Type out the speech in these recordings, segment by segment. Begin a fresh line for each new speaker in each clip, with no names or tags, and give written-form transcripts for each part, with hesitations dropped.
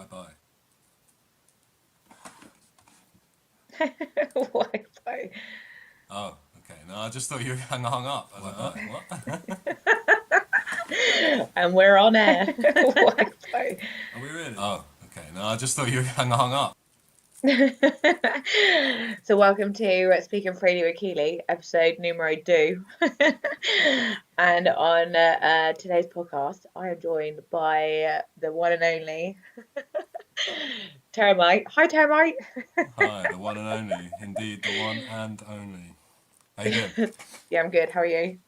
Bye.
Wi-Fi.
Oh, okay. No, I just thought you hung up. I was like, what?
And we're on air. Wi-Fi.
Are we really? Oh, okay. No, I just thought you hung up.
So welcome to Speaking Freely with Keeley, episode numero two. And on today's podcast, I am joined by the one and only Termite. Hi, Termite.
Hi, the one and only. Indeed, the one and only. How you doing?
Yeah, I'm good. How are you?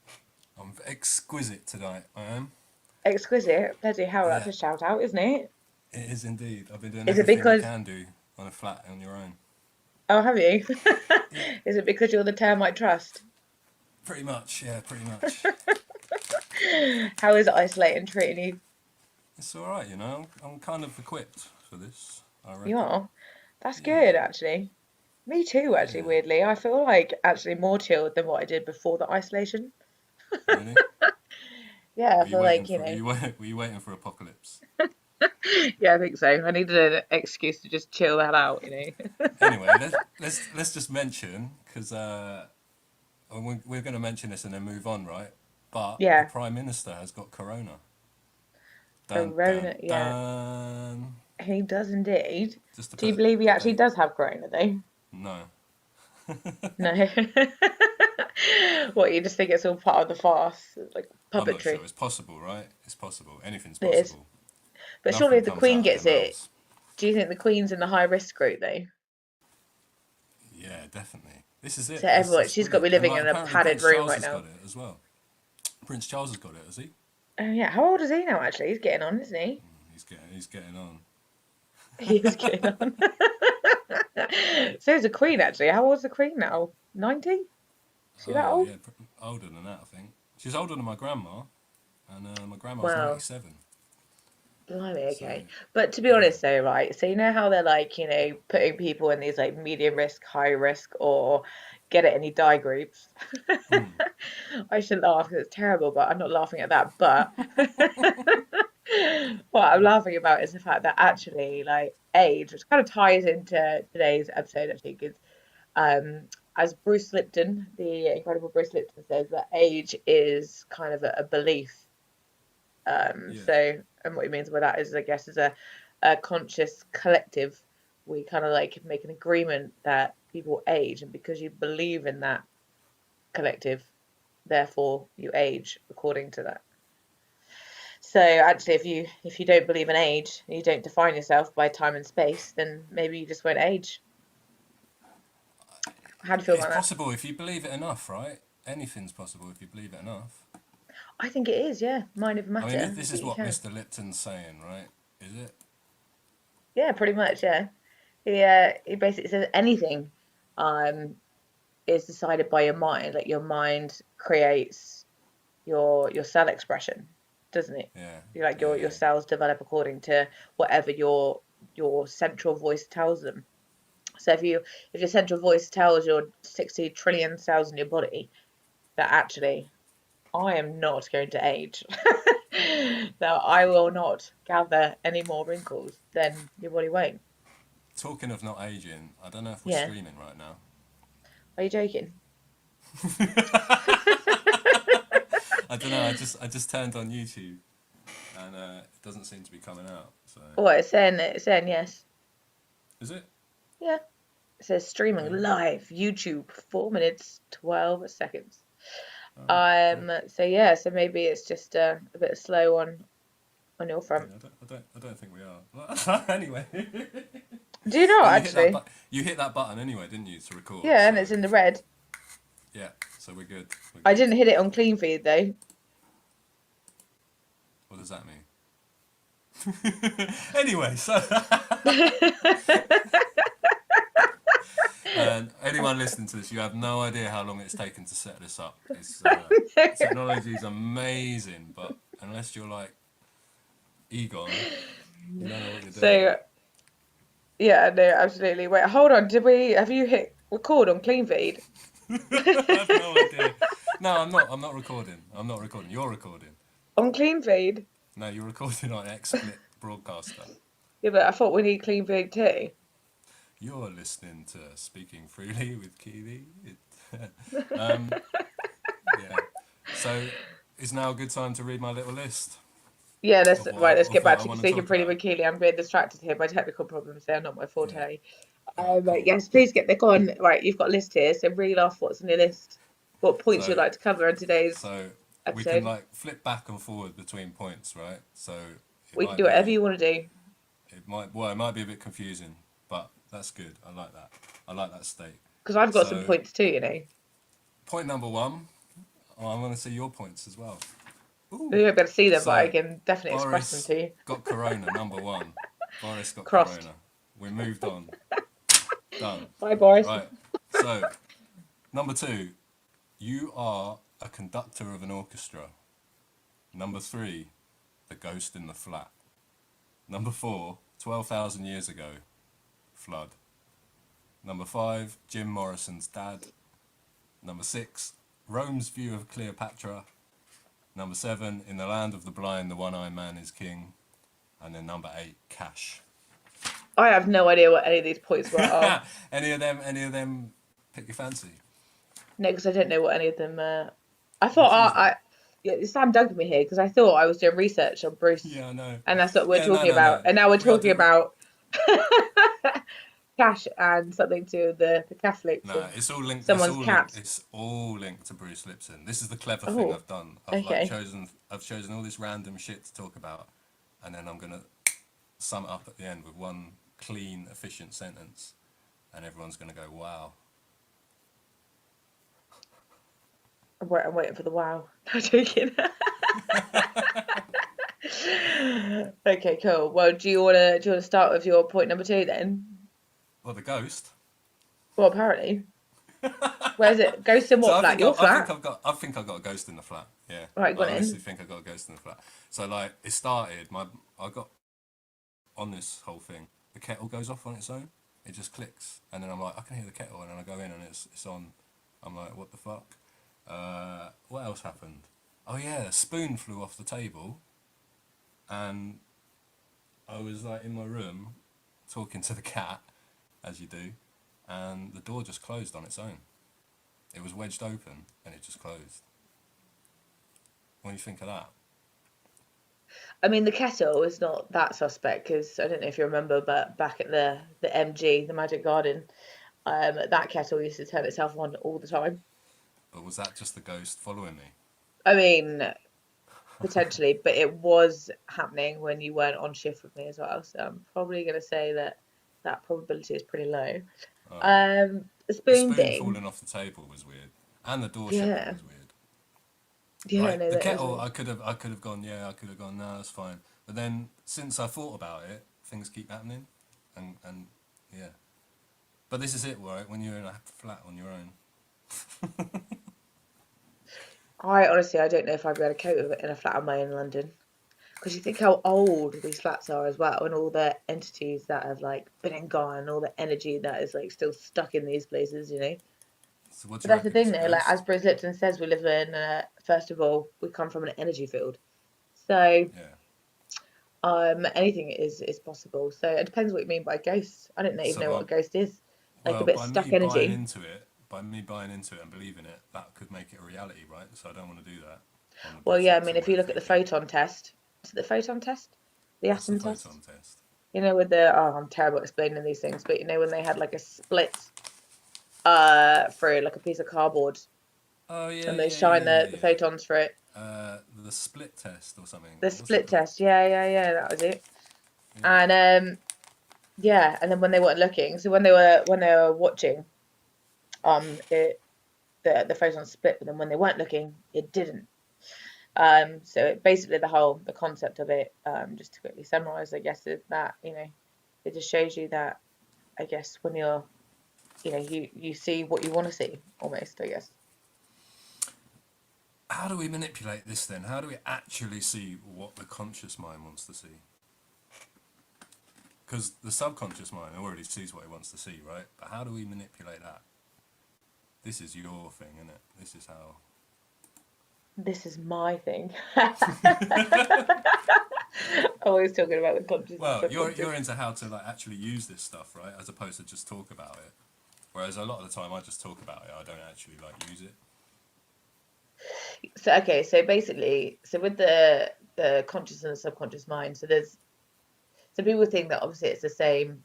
I'm exquisite tonight. I am.
Exquisite. Bloody hell, that's
Yeah,
a shout out, isn't it?
it is indeed. I've been doing
Is it
everything you
because...
can do on a flat on your own.
Oh, have you?
Yeah,
Is it because you're the Termite Trust?
pretty much. Yeah, pretty much.
How is isolating treating you?
It's all right, you know. I'm kind of equipped for this. I
You
reckon.
are? That's good,
Yeah,
actually. Me too, actually,
yeah.
weirdly. I feel like actually more chilled than what I did before the isolation.
Really?
Yeah, I
Were you
feel
waiting
like,
for? Were you waiting for apocalypse?
yeah, I think so. I needed an excuse to just chill that out.
Anyway, let's just mention because we're going to mention this and then move on, right? But the
Yeah,
prime minister has got corona. Dun dun
corona, yeah,
dun.
he does indeed.
Just to
Do you
put
believe he actually
a
does have corona, though?
no.
No. What, you just think it's all part of the farce, like
I'm not sure.
puppetry?
It's possible, right? It's possible. Anything's
It is.
possible.
But surely
Nothing
if the
comes
Queen
out of their
gets it,
mouths.
do you think the Queen's in the high risk group, though?
Yeah, definitely. This is
So
it.
everyone,
It's
she's got to be
brilliant. And
living
like,
in a
apparently
padded
Prince
room
Charles
right
has got
now.
it as well. Prince Charles has got it, has he?
Oh yeah, how old is he now? Actually, he's getting on, isn't he?
He's getting on.
He is getting on. So is the Queen actually. How old's the Queen now? 90? Is she that
Oh
old?
yeah, older than that, I think. She's older than my grandma, and my grandma's
Wow,
97.
blimey,
So
okay. But to be
yeah.
honest though, right? So you know how they're like, putting people in these like medium risk, high risk, or get it any die groups.
Mm.
I should laugh because it's terrible, but I'm not laughing at that. But what I'm laughing about is the fact that actually, like, age, which kind of ties into today's episode, actually, because as Bruce Lipton, the incredible Bruce Lipton says, that age is kind of a belief.
Yeah.
And what he means by that is, I guess, is a conscious collective. We kind of like make an agreement that people age, and because you believe in that collective, therefore you age according to that. So actually, if you don't believe in age, you don't define yourself by time and space, then maybe you just won't age. How do you feel
It's
about that?
possible if you believe it enough, right? Anything's possible if you believe it enough.
I think it is, yeah. Mind over
I mean,
matter. I
this is
think you
what
can.
Mr. Lipton's saying, right? Is it?
Yeah, pretty much, yeah. He basically says anything um is decided by your mind. Like your mind creates your cell expression, doesn't it?
Yeah.
You like
Yeah,
your
yeah.
cells develop according to whatever your central voice tells them. So if your central voice tells your 60 trillion cells in your body that actually I am not going to age, that I will not gather any more wrinkles, then your body won't.
Talking of not aging, I don't know if we're
Yeah.
streaming right now.
Are you joking?
I don't know. I just turned on YouTube, and it doesn't seem to be coming out. So
Oh, it's saying yes.
is it?
Yeah. It says streaming
Okay.
live, YouTube, 4 minutes, 12 seconds.
All right. Cool.
So yeah, so maybe it's just a bit slow on your
Yeah,
front.
I don't think we are. Anyway,
Do you know
but
actually?
you hit that button anyway, didn't you, to record?
Yeah,
So
and it's in the red.
yeah, so we're good. We're
I
good.
didn't hit it on clean feed though.
What does that mean? Anyway, so anyone listening to this, you have no idea how long it's taken to set this up. It's technology is amazing, but unless you're like Egon, you don't know what you're doing.
So yeah, no, absolutely. Wait, hold on. Have you hit record on clean feed?
I have no idea. No, I'm not. I'm not recording. I'm not recording. You're recording.
On clean feed?
No, you're recording on XSplit Broadcaster.
Yeah, but I thought we need clean food too.
You're listening to Speaking Freely with Keeley. Um, yeah. So, is now a good time to read my little list
Yeah, let's
of
right. Let's get
what
back
I
to
want to
speaking
talk
pretty
about?
with Keeley. I'm being distracted here by technical problems. They're not my
Yeah.
forte.
All right. Cool.
Yes, please get the on. Right, you've got a list here, so reel off what's on your list. What points you'd
So,
like to cover in today's
so we can
episode?
like flip back and forward between points, right? So it
We can
might
do whatever
be,
you want to do
it might be a bit confusing, but that's good. I like that. I like that state.
because I've got some
So,
points too. You know,
point number one. Oh, I want to see your points as well.
you
Ooh.
won't be able to see them, but I
So,
can definitely express them
Boris
to you.
got corona, number one. Boris got
Crossed.
corona. We moved on. Done.
Bye, Boris.
Right. So, number two, you are a conductor of an orchestra. Number three, the ghost in the flat. Number four, 12,000 years ago, flood. Number five, Jim Morrison's dad. Number six, Rome's view of Cleopatra. Number seven, in the land of the blind, the one-eyed man is king. And then number eight, cash.
I have no idea what any of these points were. Are.
Any of them pick your fancy?
No, because I don't know what any of them. I
Well,
thought
choose them.
yeah, Sam dugged me here because I thought I was doing research on Bruce,
Yeah, I know.
and that's what we're
Yeah,
talking about.
no.
And now we're
We are
talking about cash and something to the Catholics
No,
and
it's all linked.
someone's cat.
It's all linked to Bruce Lipton. This is the clever thing
Oh,
I've done.
okay.
I've chosen all this random shit to talk about, and then I'm gonna sum it up at the end with one clean, efficient sentence, and everyone's gonna go, "Wow."
I'm waiting for the wow. No joking. Okay, cool. Well, do you wanna start with your point number two then?
Well, the ghost.
Well, apparently, where's it? Ghost in
So
what flat? Your flat?
I think I've got a ghost in the flat. Yeah,
Right, go
I
on
honestly
in.
think I got a ghost in the flat. So like, it started. I got on this whole thing. The kettle goes off on its own. It just clicks, and then I'm like, I can hear the kettle, and then I go in and it's on. I'm like, what the fuck? What else happened? Oh yeah, a spoon flew off the table, and I was like in my room talking to the cat, as you do, and the door just closed on its own. It was wedged open and it just closed. What do you think of that?
I mean, the kettle is not that suspect because I don't know if you remember, but back at the MG, the Magic Garden, that kettle used to turn itself on all the time.
But was that just the ghost following me?
I mean, potentially, but it was happening when you weren't on shift with me as well. So I'm probably going to say that that probability is pretty low.
Oh,
The
the
spoon
spoon
thing,
falling off the table was weird, and the door shutting
yeah,
was weird.
yeah,
Like
no,
the
that is
kettle,
weird.
I could have gone, yeah, I could have gone, no, that's fine. But then since I thought about it, things keep happening, and yeah. But this is it, right? When you're in a flat on your own.
I don't know if I'd be able to cope with it in a flat on my own in London. Because you think how old these flats are as well, and all the entities that have like been and gone, and all the energy that is like still stuck in these places, you know.
So what
But
do you
that's the
reckon?
thing,
It's a
though. Like as
ghost?
Bruce Lipton says, we live in first of all, we come from an energy field, so
Yeah.
anything is possible. So it depends what you mean by ghost. I don't even
So
know what a ghost is. Like a
well,
bit stuck energy.
by me buying into it and believing it, that could make it a reality, right? So I don't want to do that on the
Well, yeah, I
basis
mean,
of
if
my
you look at the
thinking.
photon test, is it the photon test, the
What's the
atom test?
photon test?
You know, with the I'm terrible at explaining these things, but you know when they had like a split through like a piece of cardboard
Oh yeah,
and they
yeah,
shine
yeah, yeah,
the
yeah.
photons through it.
The split test or something.
The
What's it
split
called?
test, yeah, that was it. And
Yeah.
yeah, and then when they weren't looking, so when they were watching, it the photons split, but then when they weren't looking, it didn't. So basically the concept of it, just to quickly summarize, I guess, is that it just shows you that I guess when you're you see what you want to see almost, I guess.
How do we manipulate this then? How do we actually see what the conscious mind wants to see? Because the subconscious mind already sees what it wants to see, right? But how do we manipulate that? This is your thing, isn't it? This is how.
This is my thing. Always talking about the conscious and
Well,
subconscious.
you're into how to like actually use this stuff, right? As opposed to just talk about it. Whereas a lot of the time I just talk about it, I don't actually like use it.
So okay, so basically, so with the conscious and the subconscious mind, so there's so people think that obviously it's the same.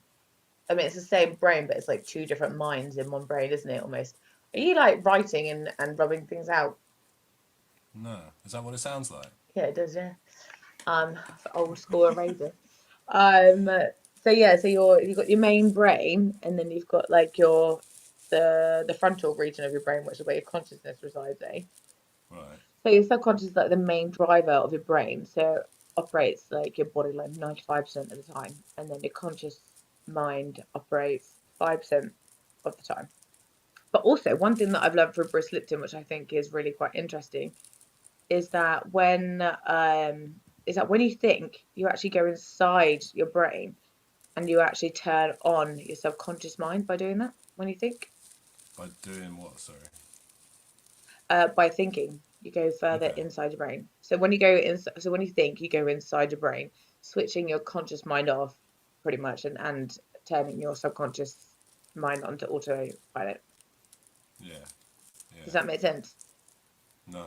I mean, it's the same brain, but it's like two different minds in one brain, isn't it? Almost. Are you like writing and rubbing things out?
No, is that what it sounds like?
Yeah, it does. Yeah. Old school eraser. Um, so yeah, so you've got your main brain, and then you've got like your the frontal region of your brain, which is where your consciousness resides. Eh?
Right.
So your subconscious is like the main driver of your brain. So it operates like your body like 95% of the time, and then your conscious mind operates 5% of the time. But also one thing that I've learned from Bruce Lipton, which I think is really quite interesting, is that when you think, you actually go inside your brain and you actually turn on your subconscious mind by doing that. When you think,
By doing what? Sorry.
by thinking, you go further
Okay.
inside your brain. So when you go in, so when you think, you go inside your brain, switching your conscious mind off, pretty much, and turning your subconscious mind onto autopilot.
Yeah.
Does
Yeah.
that make sense?
No.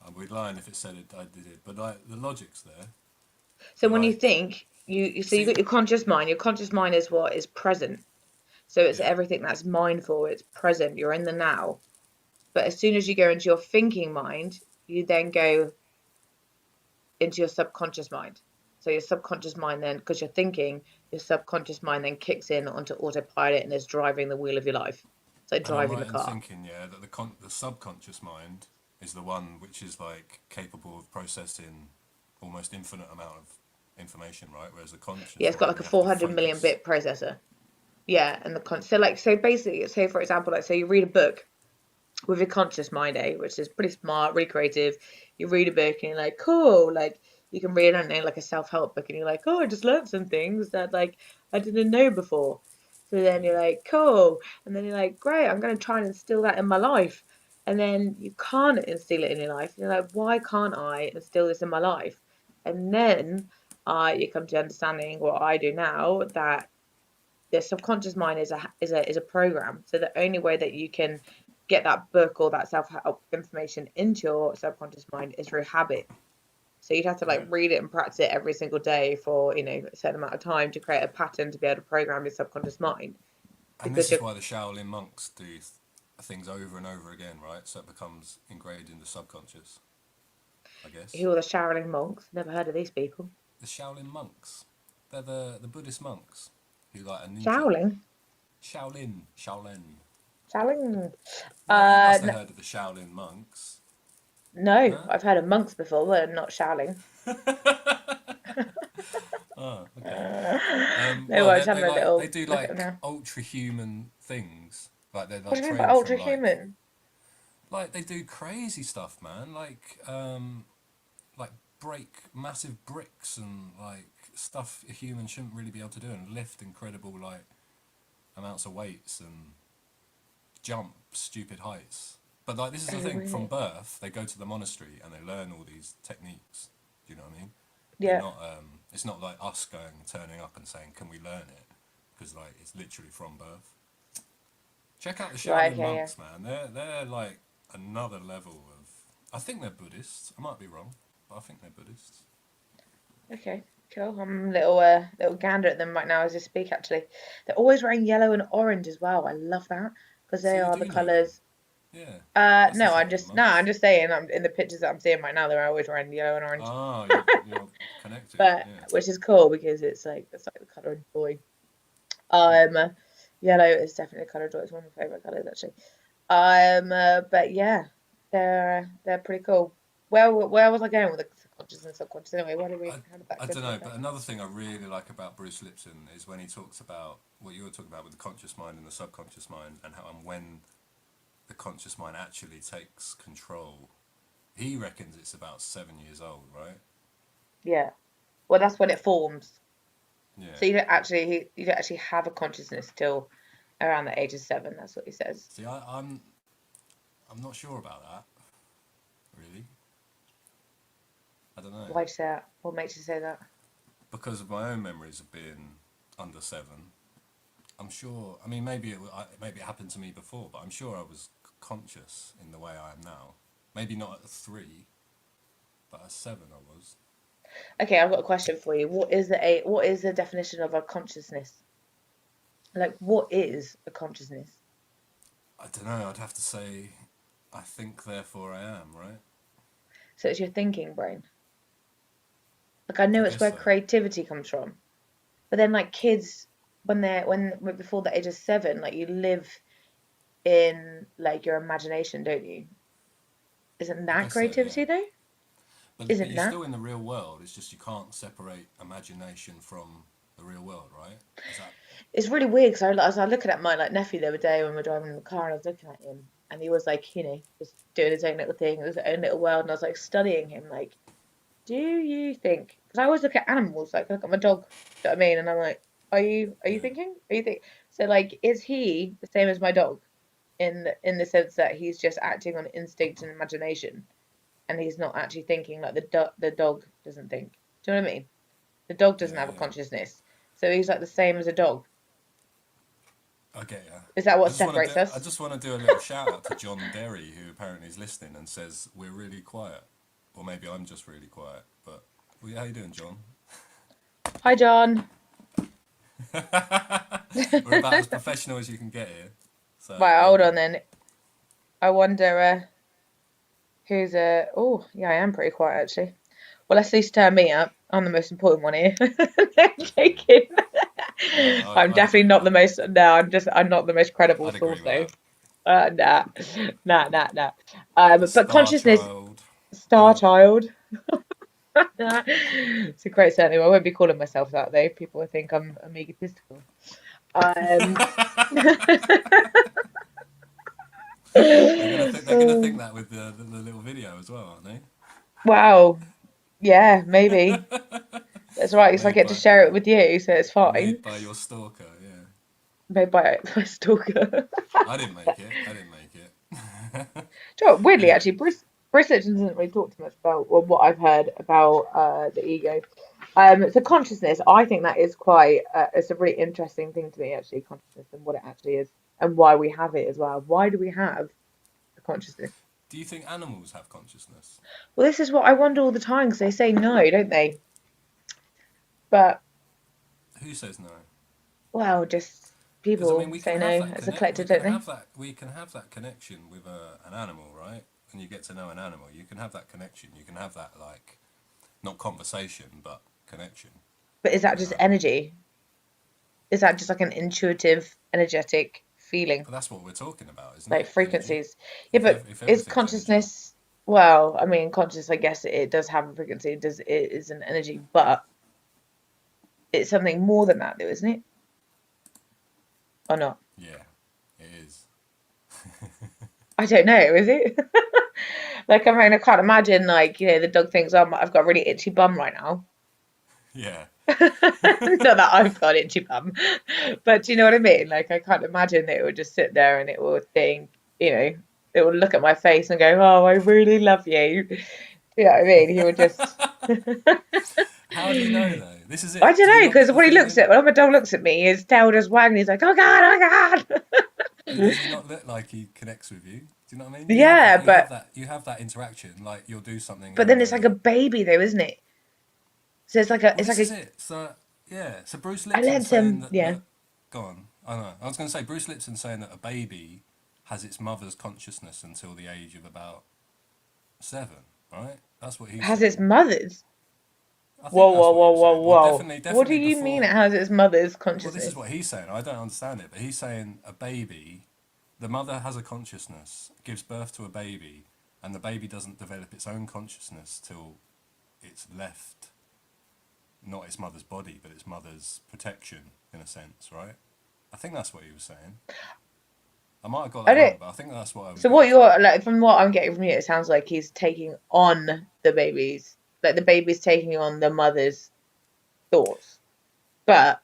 I would lie if it said it. I did it, but like the logic's there.
So
But
when you
like,
think, so you
see,
got your conscious mind. Your conscious mind is what is present. So it's
yeah.
everything that's mindful. It's present. You're in the now. But as soon as you go into your thinking mind, you then go into your subconscious mind. So your subconscious mind then, because you're thinking, your subconscious mind then kicks in onto autopilot and is driving the wheel of your life. It's like
And I'm
driving the
right in
car.
thinking, yeah, that the subconscious mind is the one which is like capable of processing almost infinite amount of information, right? Whereas the
Yeah,
conscious
it's got
mind,
like a
you have to
400 million
focus.
bit processor. Yeah, and so basically, say for example, like, so you read a book with your conscious mind, which is pretty smart, really creative. You read a book and you're like, cool, like you can read, I don't know, like a self-help book, and you're like, oh, I just learned some things that like I didn't know before. So then you're
Yeah.
like, cool, and then you're like, great, I'm going to try and instill that in my life. And then you can't instill it in your life. And you're like, why can't I instill this in my life? And then you come to understanding what I do now, that the subconscious mind is a program. So the only way that you can get that book or that self-help information into your subconscious mind is through habit. So you'd have to like
Yeah.
read it and practice it every single day for a certain amount of time to create a pattern to be able to program your subconscious mind.
And
Because
this is
you're
why the Shaolin monks do things over and over again, right? So it becomes ingrained in the subconscious, I guess.
who are the Shaolin monks? Never heard of these people.
The Shaolin monks, they're the Buddhist monks who like are ninja.
Shaolin,
Shaolin.
Shaolin.
You must have
No,
heard of the Shaolin monks,
no,
no?
I've heard of monks before, but not Shaolin.
Oh, okay.
Uh, no
Well,
worries, having a
they
little
do
look at them
like
now.
ultra human things. Like they're
What
like
do you mean by
trained
ultra
from
human?
like they do crazy stuff, man. Like break massive bricks and like stuff a human shouldn't really be able to do, and lift incredible like amounts of weights and jump stupid heights. But like this is
Oh,
the thing: from
really?
birth, they go to the monastery and they learn all these techniques. Do you know what I mean? They're
Yeah.
not. It's not like us turning up and saying, "Can we learn it?" Because like it's literally from birth. Check out the
Right.
Shaolin
Okay. Yeah.
monks, man. They're like another level of. I think they're Buddhists. I might be wrong, but I think they're Buddhists.
Okay. Cool. I'm a little gander at them right now as I speak. Actually, they're always wearing yellow and orange as well. I love that because
So
they
you
are the
do know them.
colours.
Yeah, that's the
No,
Shaolin
I'm
monks.
just saying. I'm in the pictures that I'm seeing right now. They're always wearing yellow and orange,
Ah, you're connected.
but
Yeah.
which is cool because it's like the colour of joy.
Hmm.
Um, Yellow is definitely the colour of joy. It's one of my favourite colours actually. But yeah, they're pretty cool. Where was I going with the subconscious and subconscious? Anyway,
I,
how did that
I
go
don't
to my
know,
brain?
but another thing I really like about Bruce Lipton is when he talks about what you were talking about with the conscious mind and the subconscious mind, and how and when the conscious mind actually takes control. He reckons it's about 7 years old, right?
Yeah. Well, that's when it forms.
Yeah.
So you don't actually have a consciousness till around the age of 7. That's what he says.
See, I'm not sure about that. Really, I don't know.
Why'd you say that? What makes you say that?
because of my own memories of being under 7, I'm sure. I mean, maybe it happened to me before, but I'm sure I was conscious in the way I am now. Maybe not at 3, but at 7 I was.
Okay, I've got a question for you. What is the definition of a consciousness? Like, what is a consciousness?
I don't know. I'd have to say, I think, therefore I am. Right?
So it's your thinking brain. Like, I know
I
it's
guess
where
so.
creativity comes from, but then like kids when before the age of 7, like you live in like your imagination, don't you? Isn't
I
that
guess so. Yeah.
creativity though?
But
Isn't
you're
that?
still in the real world. It's just you can't separate imagination from the real world, right? Is that?
It's really weird because I was looking at my like nephew the other day when we were driving in the car, and I was looking at him, and he was like, just doing his own little thing, his own little world, and I was like studying him, like, do you think? Because I always look at animals, like I look at my dog, do you know what I mean? And I'm like, are you
Yeah.
thinking? Are you think? So like, is he the same as my dog in the sense that he's just acting on instinct and imagination, and he's not actually thinking like the dog doesn't think? Do you know what I mean? The dog doesn't
Yeah.
have a
Yeah.
consciousness, so he's like the same as a dog.
Okay. Yeah.
Is that what separates
I
us?
just want to do a little shout out to John Derry, who apparently is listening and says we're really quiet, or maybe I'm just really quiet. But well, yeah, how you doing, John?
Hi, John.
We're about as professional as you can get here. So
Right, hold on
welcome.
then. I wonder who's Oh, yeah, I am pretty quiet actually. Well, let's at least turn me up. I'm the most important one here. I'm joking. I'm
I'd
definitely
agree with
not the
that.
most. No, I'm not the most credible
I'd agree
source
with
though.
that.
Nah, nah.
The
But
Star
consciousness,
Child.
star
Yeah.
child. It's a great surname. I won't be calling myself that though. People will think I'm egotistical. Um,
They're gonna think that with the little video as well, aren't they?
wow. Yeah, maybe. That's right, because I
Made
get to
by
share it with you, so it's fine.
made by your stalker. Yeah.
Made by my stalker.
I didn't make it. I didn't make it.
Do you know what, weirdly,
Anyway,
actually, Bruce Lipton doesn't really talk too much about well, what I've heard about the ego. So consciousness, I think that is quite. It's a really interesting thing to me, actually, consciousness and what it actually is, and why we have it as well. Why do we have a consciousness?
do you think animals have consciousness?
Well, this is what I wonder all the time because they say no, don't they? But
Who says no?
well, just
Because I mean,
people
we can
say
have
no
that
as a
connect.
collective, don't they?
We can have that connection with an animal, right? When you get to know an animal, you can have that connection. You can have that like not conversation, but connection
But is that
with an
just
animal.
energy? Is that just like an intuitive, energetic feeling,
But that's what we're talking about, isn't
like
it? Energy.
frequencies? Yeah, but
If
is
everything's energy,
consciousness? Well, I mean, conscious. I guess it does have a frequency. It is an energy, but it's something more than that, though, isn't it? Or not?
yeah, it is.
I don't know. Is it? Like, I mean, I can't imagine like the dog thinks, "Oh, I've got a really itchy bum right now."
Yeah,
Not that I've got itchy bum, but do you know what I mean? Like, I can't imagine that it would just sit there and it would think, it would look at my face and go, "Oh, I really love you." You know what I mean? He would just.
how do you know though? This is
I
it.
don't
Do you
know
not
because
get the
when he looks
feeling?
at when my dog looks at me, his tail just wagging. He's like, "Oh God, oh God."
Does he not look like he connects with you? Do you know what I mean? You have
Yeah,
that.
but
You have that interaction. Like you'll do something and
but
he'll
then it's like
go.
a baby though, isn't it? So
Well,
it's like
this is
a.
it. So yeah. So Bruce
I
Lipton
let
saying
him.
that
Yeah,
Go on. I know. I was going to say Bruce Lipton saying that a baby has its mother's consciousness until the age of about 7. Right? That's what he's
has its
saying.
mother's.
I think
Whoa,
that's
whoa,
what he
whoa,
was
whoa,
saying. Or
whoa! What do
definitely
you mean
before.
it has its mother's
Well, this is
consciousness?
what he's saying. I don't understand it, but he's saying a baby, the mother has a consciousness, gives birth to a baby, and the baby doesn't develop its own consciousness till it's left not its mother's body, but its mother's protection, in a sense, right? I think that's what he was saying. I might have got
I
that
don't.
wrong, but I think that's what I was
So what
getting from.
you're like from what I'm getting from you, it sounds like he's taking on the babies, like the baby's taking on the mother's thoughts. But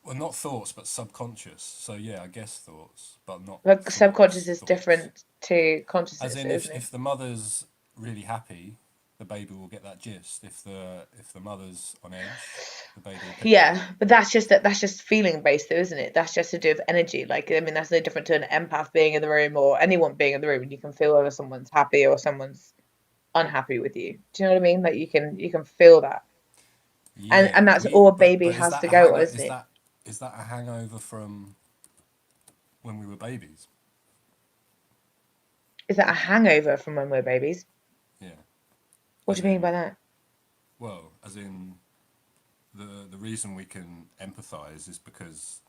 Well, not thoughts, but subconscious. So yeah, I guess thoughts, but not
like subconscious
thoughts.
is
Thoughts.
different to
As
consciousness,
in,
isn't it?
if the mother's really happy, the baby will get that gist. If the mother's on edge, the baby will pick it
Yeah,
up.
but that's just feeling based though, isn't it? That's just to do with energy. Like, I mean, that's no different to an empath being in the room or anyone being in the room, and you can feel whether someone's happy or someone's unhappy with you. Do you know what I mean? Like, you can feel that, and
Yeah,
that's all a baby
but is
has
that
to
a
go
hang
on, isn't it?
is that a hangover from when we were babies?
Is that a hangover from when we're babies?
Yeah,
What
as
do you mean by
in,
that?
well, as in the reason we can empathize is because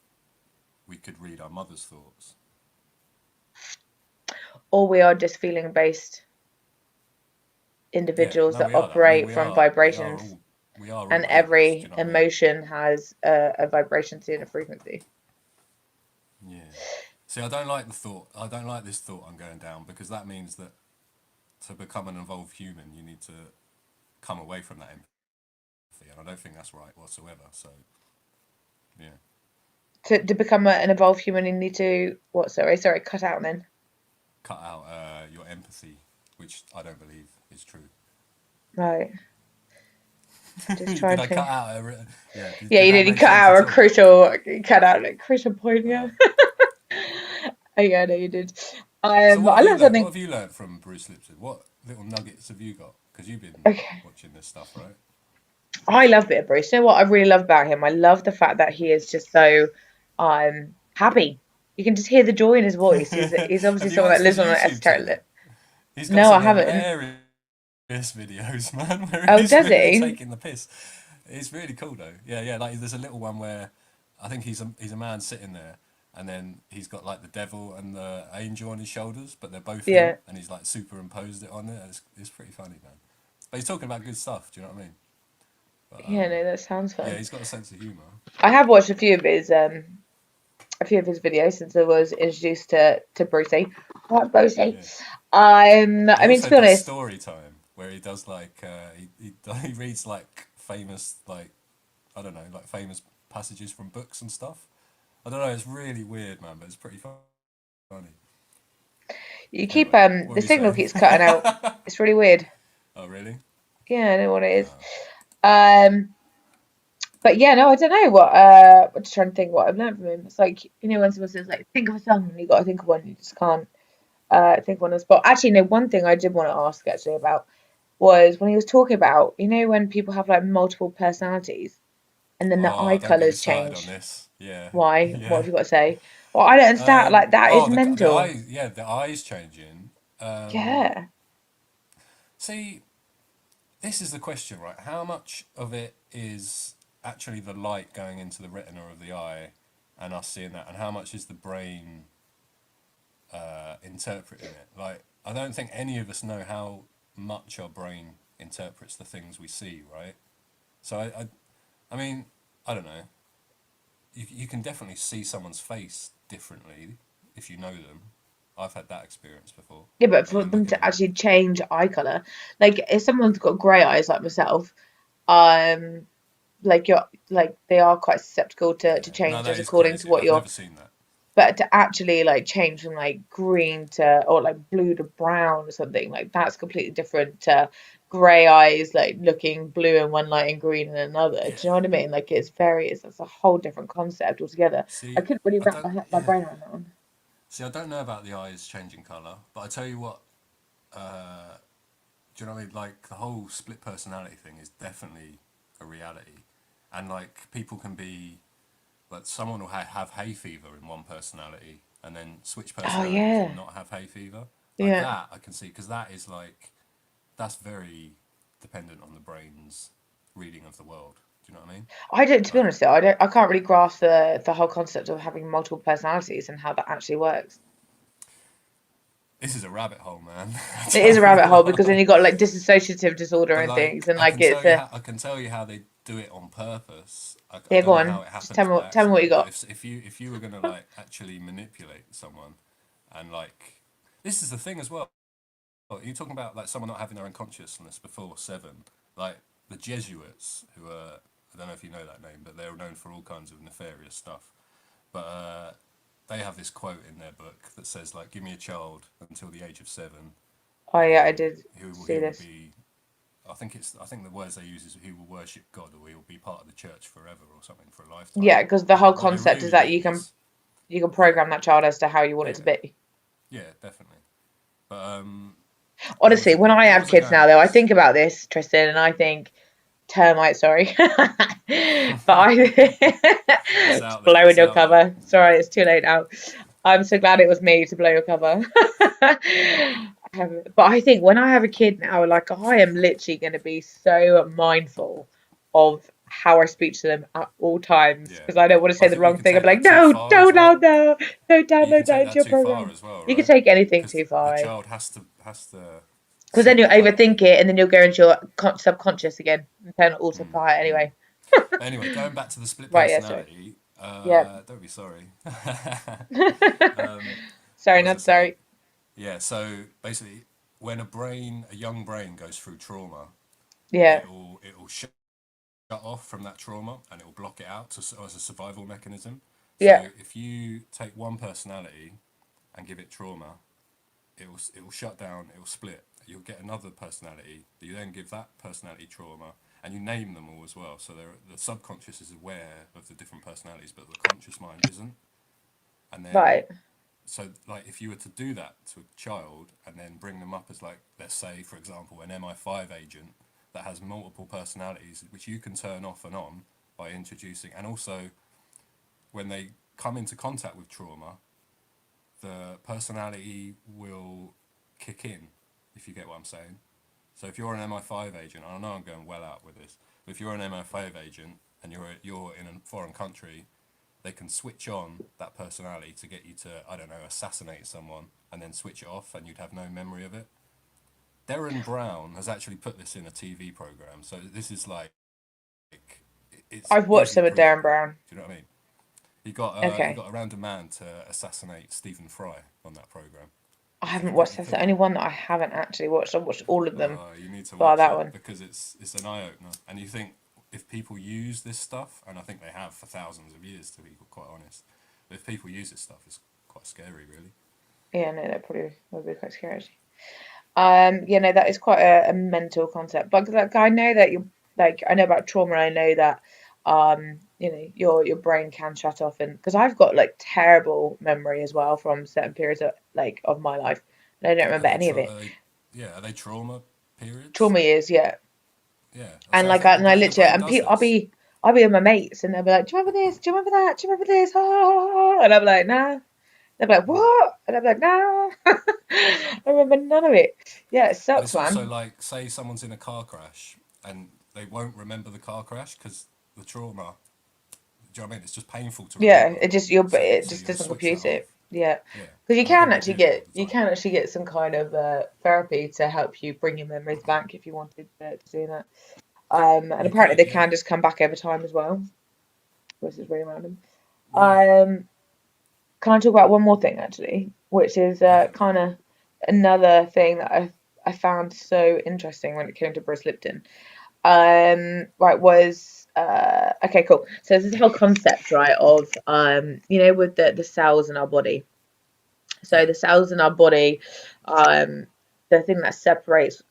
we could read our mother's thoughts.
Or we are just feeling based
Yeah,
individuals
no,
that
we are that. I mean,
operate from vibrations,
we are all
and
babies. Do
every
you know what I mean?
emotion has a vibration and a frequency.
Yeah. See, I don't like the thought. I don't like this thought I'm going down because that means that to become an evolved human, you need to come away from that empathy, and I don't think that's right whatsoever. So, yeah,
To become an evolved human, you need to what? Sorry, cut out then.
cut out your empathy, which I don't believe is true.
Right. Just
Did
trying
I cut
to.
out? Yeah.
Yeah,
Did
you
that
did. You
make
cut
sense
out
at
a
all?
crucial. You cut out a crucial point.
Uh,
Yeah. Oh, yeah, no, you did.
so what
I
have you
learned
learned? What
something.
have you learned from Bruce Lipton? What little nuggets have you got? Because you've been
Okay.
watching this stuff, right?
I love Bit of Bruce. You know what I really love about him? I love the fact that he is just so happy. You can just hear the joy in his voice. He's obviously
Have you
someone that
watched his
lives on an
YouTube
esoteric.
channel? He's got
No, I
some
haven't.
hilarious videos, man, where
Oh,
he's
does
really
he?
taking the piss. It's really cool though. Yeah, yeah. Like there's a little one where I think he's a man sitting there, and then he's got like the devil and the angel on his shoulders, but they're both
Yeah.
him, and he's like superimposed it on it. It's pretty funny, man. But he's talking about good stuff. Do you know what I mean? But
Yeah, no, that sounds
yeah,
fun.
he's got a sense of humor.
I have watched a few of his videos since I was introduced to Brucey. Right, Brucey.
Yeah.
I
He
mean, to
also
be
does
honest,
story time where he does like he reads like famous like I don't know like famous passages from books and stuff. I don't know. It's really weird, man, but it's pretty funny.
you keep
Anyway, what were
the
you
signal
saying?
keeps cutting out. It's really weird.
Oh, really?
Yeah, I know what it is.
Oh.
Um, but yeah, no, I don't know what. I'm just trying to think what I've learned from him. It's like when someone says like, think of a song, and you got to think of one, you just can't think of one on the spot. Actually, no. One thing I did want to ask actually about was when he was talking about when people have like multiple personalities and then the eye
Oh, don't get me
colors
started on
change.
this. Yeah,
Why? What
yeah.
have you got to say? Well, I don't understand. Like that is
Oh, the
mental.
eyes. Yeah, the eyes changing.
Yeah.
See, this is the question, right? How much of it is actually the light going into the retina of the eye, and us seeing that, and how much is the brain interpreting it? Like, I don't think any of us know how much our brain interprets the things we see, right? So I mean, I don't know. You can definitely see someone's face differently if you know them. I've had that experience before.
Yeah, but
And
for
then
them
look at
to
them.
actually change eye color, like if someone's got grey eyes like myself, um, like you're like they are quite susceptible to
Yeah. No, that
changes
is
according to
crazy.
what
I've
you're.
never seen that.
But to actually like change from like green to or like blue to brown or something like that's completely different to grey eyes like looking blue in one light and green in another. Do
Yeah.
you know what I mean? Like it's a whole different concept altogether. I
See,
couldn't really
I
wrap
don't.
my
Yeah.
brain around that one.
See, I don't know about the eyes changing color, but I tell you what. Do you know what I mean? Like the whole split personality thing is definitely a reality, and like people can be like someone will have hay fever in one personality and then switch
Oh
personalities and
yeah,
not have hay fever. Like
yeah.
that, I can see because that is like that's very dependent on the brain's reading of the world. Do you know what I mean?
I don't. To be
Like
honest, though, I can't really grasp the whole concept of having multiple personalities and how that actually works.
this is a rabbit hole, man. I
It is
tell
a
you
rabbit hole because then
what.
you've got like dissociative disorder
But
and things,
like,
and like it's
I can tell you how they do it on purpose. I
yeah. Go
don't know how
on,
it
just
happens by
tell me what you
accident. But
got.
if you were gonna like actually manipulate someone, and like, this is the thing as well. You're talking about like someone not having their own consciousness before seven, like the Jesuits, who are I don't know if you know that name, but they're known for all kinds of nefarious stuff. But they have this quote in their book that says like, "Give me a child until the age of seven,
Oh
and
yeah, I did see
he will
this.
be I think the words they use is he will worship God or he will be part of the church forever or something for a lifetime.
Yeah, because the
But
whole
what they
concept is
really
that
mean is,
you can
yeah,
program that child as to how you want it to
yeah,
be.
yeah, definitely. But there was
Honestly, when I
what
have
was I
kids
going
now,
with
though, I
this?
think about this, Tristan, and I think termite. Sorry, but I
It's
just
out there.
blowing
It's
your
out there.
cover. Sorry, it's too late now. I'm so glad it was me to blow your cover. But I think when I have a kid now, like I am literally going to be so mindful of how I speak to them at all times
Yeah,
because I don't want to
I
say the
think you
wrong
can
thing. I'm
take
like,
that too
no,
far as
don't
well.
download, don't
You can
download that
take
into
that
your
too far
program.
as well,
You can
right?
take anything
Because
too
the
far, eh?
child has to
Because then
see
you'll
it, don't they?
overthink it and then you'll go into your subconscious again and turn it
Mm,
autopilot
mm.
anyway.
But anyway, going back to the split
Right, yeah, sorry.
personality,
Yeah.
don't be sorry. um,
Sorry,
what was I
not
saying?
sorry.
Yeah, so basically, when a young brain goes through trauma,
Yeah.
it'll shut off from that trauma and it'll block it out as a survival mechanism.
Yeah.
So if you take one personality and give it trauma, it will shut down, it will split. You'll get another personality. You then give that personality trauma, and you name them all as well. So the subconscious is aware of the different personalities, but the conscious mind isn't. And then,
Right.
so like if you were to do that to a child and then bring them up as like, let's say for example, an MI5 agent that has multiple personalities, which you can turn off and on by introducing, and also when they come into contact with trauma, the personality will kick in, if you get what I'm saying. So if you're an MI5 agent, I know I'm going well out with this, but if you're an MI5 agent and you're in a foreign country, they can switch on that personality to get you to, I don't know, assassinate someone and then switch it off and you'd have no memory of it. Darren Brown has actually put this in a TV program, so this is like, it's
I've watched
easily
some of Darren
provable.
Brown.
Do you know what I mean? He got
Okay.
a random man to assassinate Stephen Fry on that program.
I
It's a
haven't watched
pretty
That's the
cool.
only one that I haven't actually watched. I've watched all of them,
You need to
bar
watch
that
it
one.
because it's an eye opener. And you think if people use this stuff, and I think they have for thousands of years, to be quite honest, but if people use this stuff, it's quite scary, really.
Yeah, no, that probably would be quite scary actually. You know, that is quite a mental concept. But like I know that you like I know about trauma, I know that you know, your brain can shut off and because I've got like terrible memory as well from certain periods of like of my life. And I don't
Are
remember
they
any of it.
yeah, are they trauma periods?
Trauma years, yeah.
Yeah.
And
So I
like
think
and I
the
literally
brain
and
does
I'll
this.
be with my mates and they'll be like, "Do you remember this? Do you remember that? Do you remember this?" Ah, and I'm like, "Nah." They'll be like,
Mm.
"What?" And I'm like, "Nah." I remember none of it. Yeah, it
But
sucks,
it's also
man.
like, say someone's in a car crash and they won't remember the car crash because the trauma. Do you know what I mean? It's just painful to
Yeah,
remember.
it
So
just
you'll
doesn't
switch that
compute
off.
it. Yeah,
Yeah.
because
And I think we do all the
you
time.
can actually get some kind of therapy to help you bring your memories back if you wanted to do that. And
You
apparently
could,
they
yeah.
can just come back over time as well, which is really random.
Yeah,
Um, can I talk about one more thing actually, which is
definitely.
kind of another thing that I found so interesting when it came to Bruce Lipton. Right, was okay, cool. So this is the whole concept, right, of you know, with the cells in our body. So
Yeah.
the cells in our body, um, the thing that separates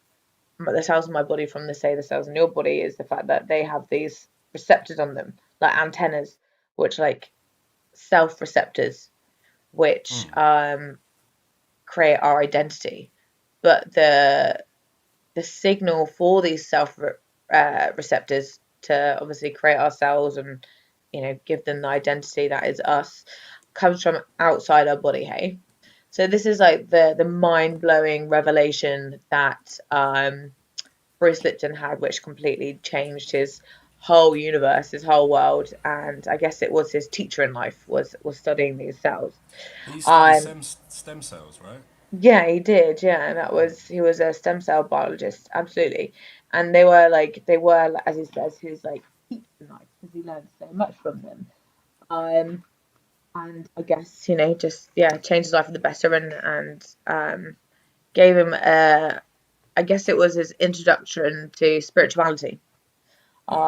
the cells in my body from the cells in your body is the fact that they have these receptors on them, like antennas, which like self receptors, which
Mm.
create our identity. But the signal for these self receptors to obviously create our cells and you know give them the identity that is us comes from outside our body. Hey, so this is like the mind blowing revelation that Bruce Lipton had, which completely changed his whole universe, his whole world, and I guess it was his teacher in life was studying these cells.
He studied
Um,
stem cells, right?
yeah, he did. Yeah, and
Mm.
he was a stem cell biologist, absolutely. And they were as he says his like teachers in life because he learned so much from them. Um, and I guess you know just yeah changed his life for the better and gave him a I guess it was his introduction to spirituality.
Yeah.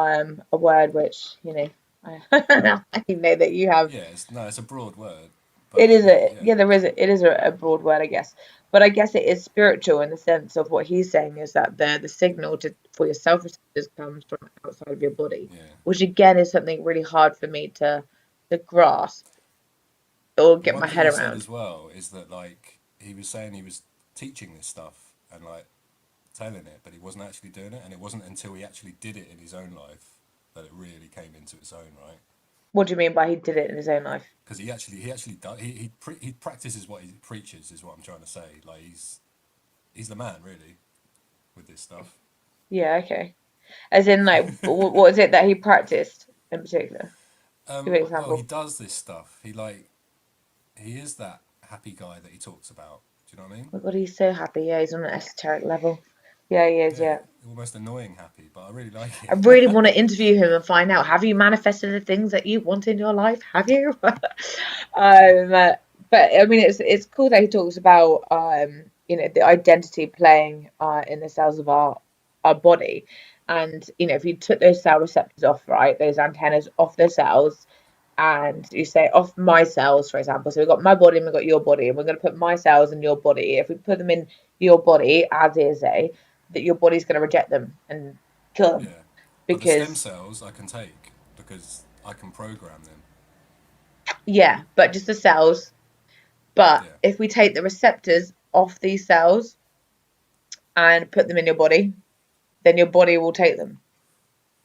A word which you know I, I know that you have
Yeah, it's a broad word. But
It
I
is
get
a,
yeah,
yeah, there is it is a broad word, I guess. But I guess it is spiritual in the sense of what he's saying is that the signal to for your self receptors comes from outside of your body,
yeah.
which again is something really hard for me to grasp or
But
get
one
my
thing
head
he said
around.
as well is that like he was saying he was teaching this stuff and like telling it, but he wasn't actually doing it, and it wasn't until he actually did it in his own life that it really came into its own, right?
What do you mean by he did it in his own life?
Because he actually does, he practices what he preaches is what I'm trying to say. Like he's the man really with this stuff.
Yeah, okay. As in, like, what is it that he practiced in particular? Give me an
Well, he
example.
does this stuff. He is that happy guy that he talks about. Do you know what I mean?
Oh my God, he's so happy. Yeah, he's on an esoteric level. Yeah, he is.
Yeah,
Yeah.
almost annoying happy, but I really like
I
it.
really want to interview him and find out, have you manifested the things that you want in your life? Have you? But I mean, it's cool that he talks about the identity playing in the cells of our body, and if you took those cell receptors off, right, those antennas off the cells, and you say off my cells, for example. So we've got my body and we've got your body, and we're going to put my cells in your body. If we put them in your body as is, that your body's going to reject them and kill them
Yeah, but the stem
because
cells I can take because I can program them.
yeah, but just the cells. But
Yeah,
if we take the receptors off these cells and put them in your body, then your body will take them,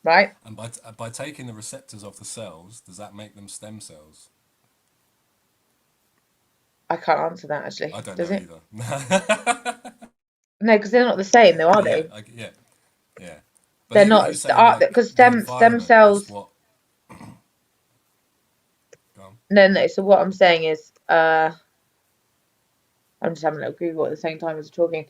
right?
and by taking the receptors off the cells, does that make them stem cells?
I can't answer that
I
actually.
don't
Does
know
it?
either.
No, because they're not the same, though, are
But yeah,
they?
yeah, yeah. But
They're not
he was saying like
because
the
stem
environment is
cells.
what. Um,
No, no. So what I'm saying is, I'm just having a little Google at the same time as talking.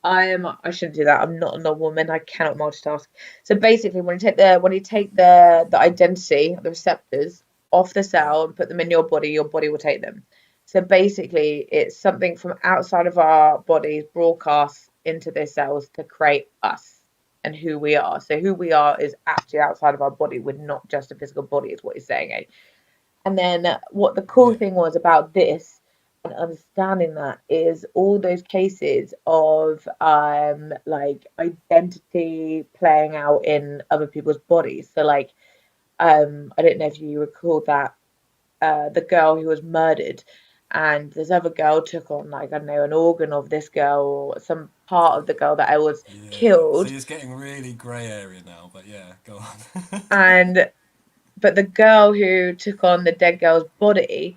I shouldn't do that. I'm not a normal woman. I cannot multitask. So basically, when you take the identity, the receptors off the
yeah,
cell and put them in your body will take them. So basically, it's something from outside of our bodies broadcast into their cells to create us and who we are. So who we are is actually outside of our body. We're not just a physical body, is what he's saying. Eh? And then what the cool
yeah,
thing was about this and understanding that is all those cases of like identity playing out in other people's bodies. So like I don't know if you recall that the girl who was murdered and this other girl took on like I don't know an organ of this girl or some part of the girl that I was
yeah.
killed
See, it's getting really grey area now, but yeah, go on.
and but the girl who took on the dead girl's body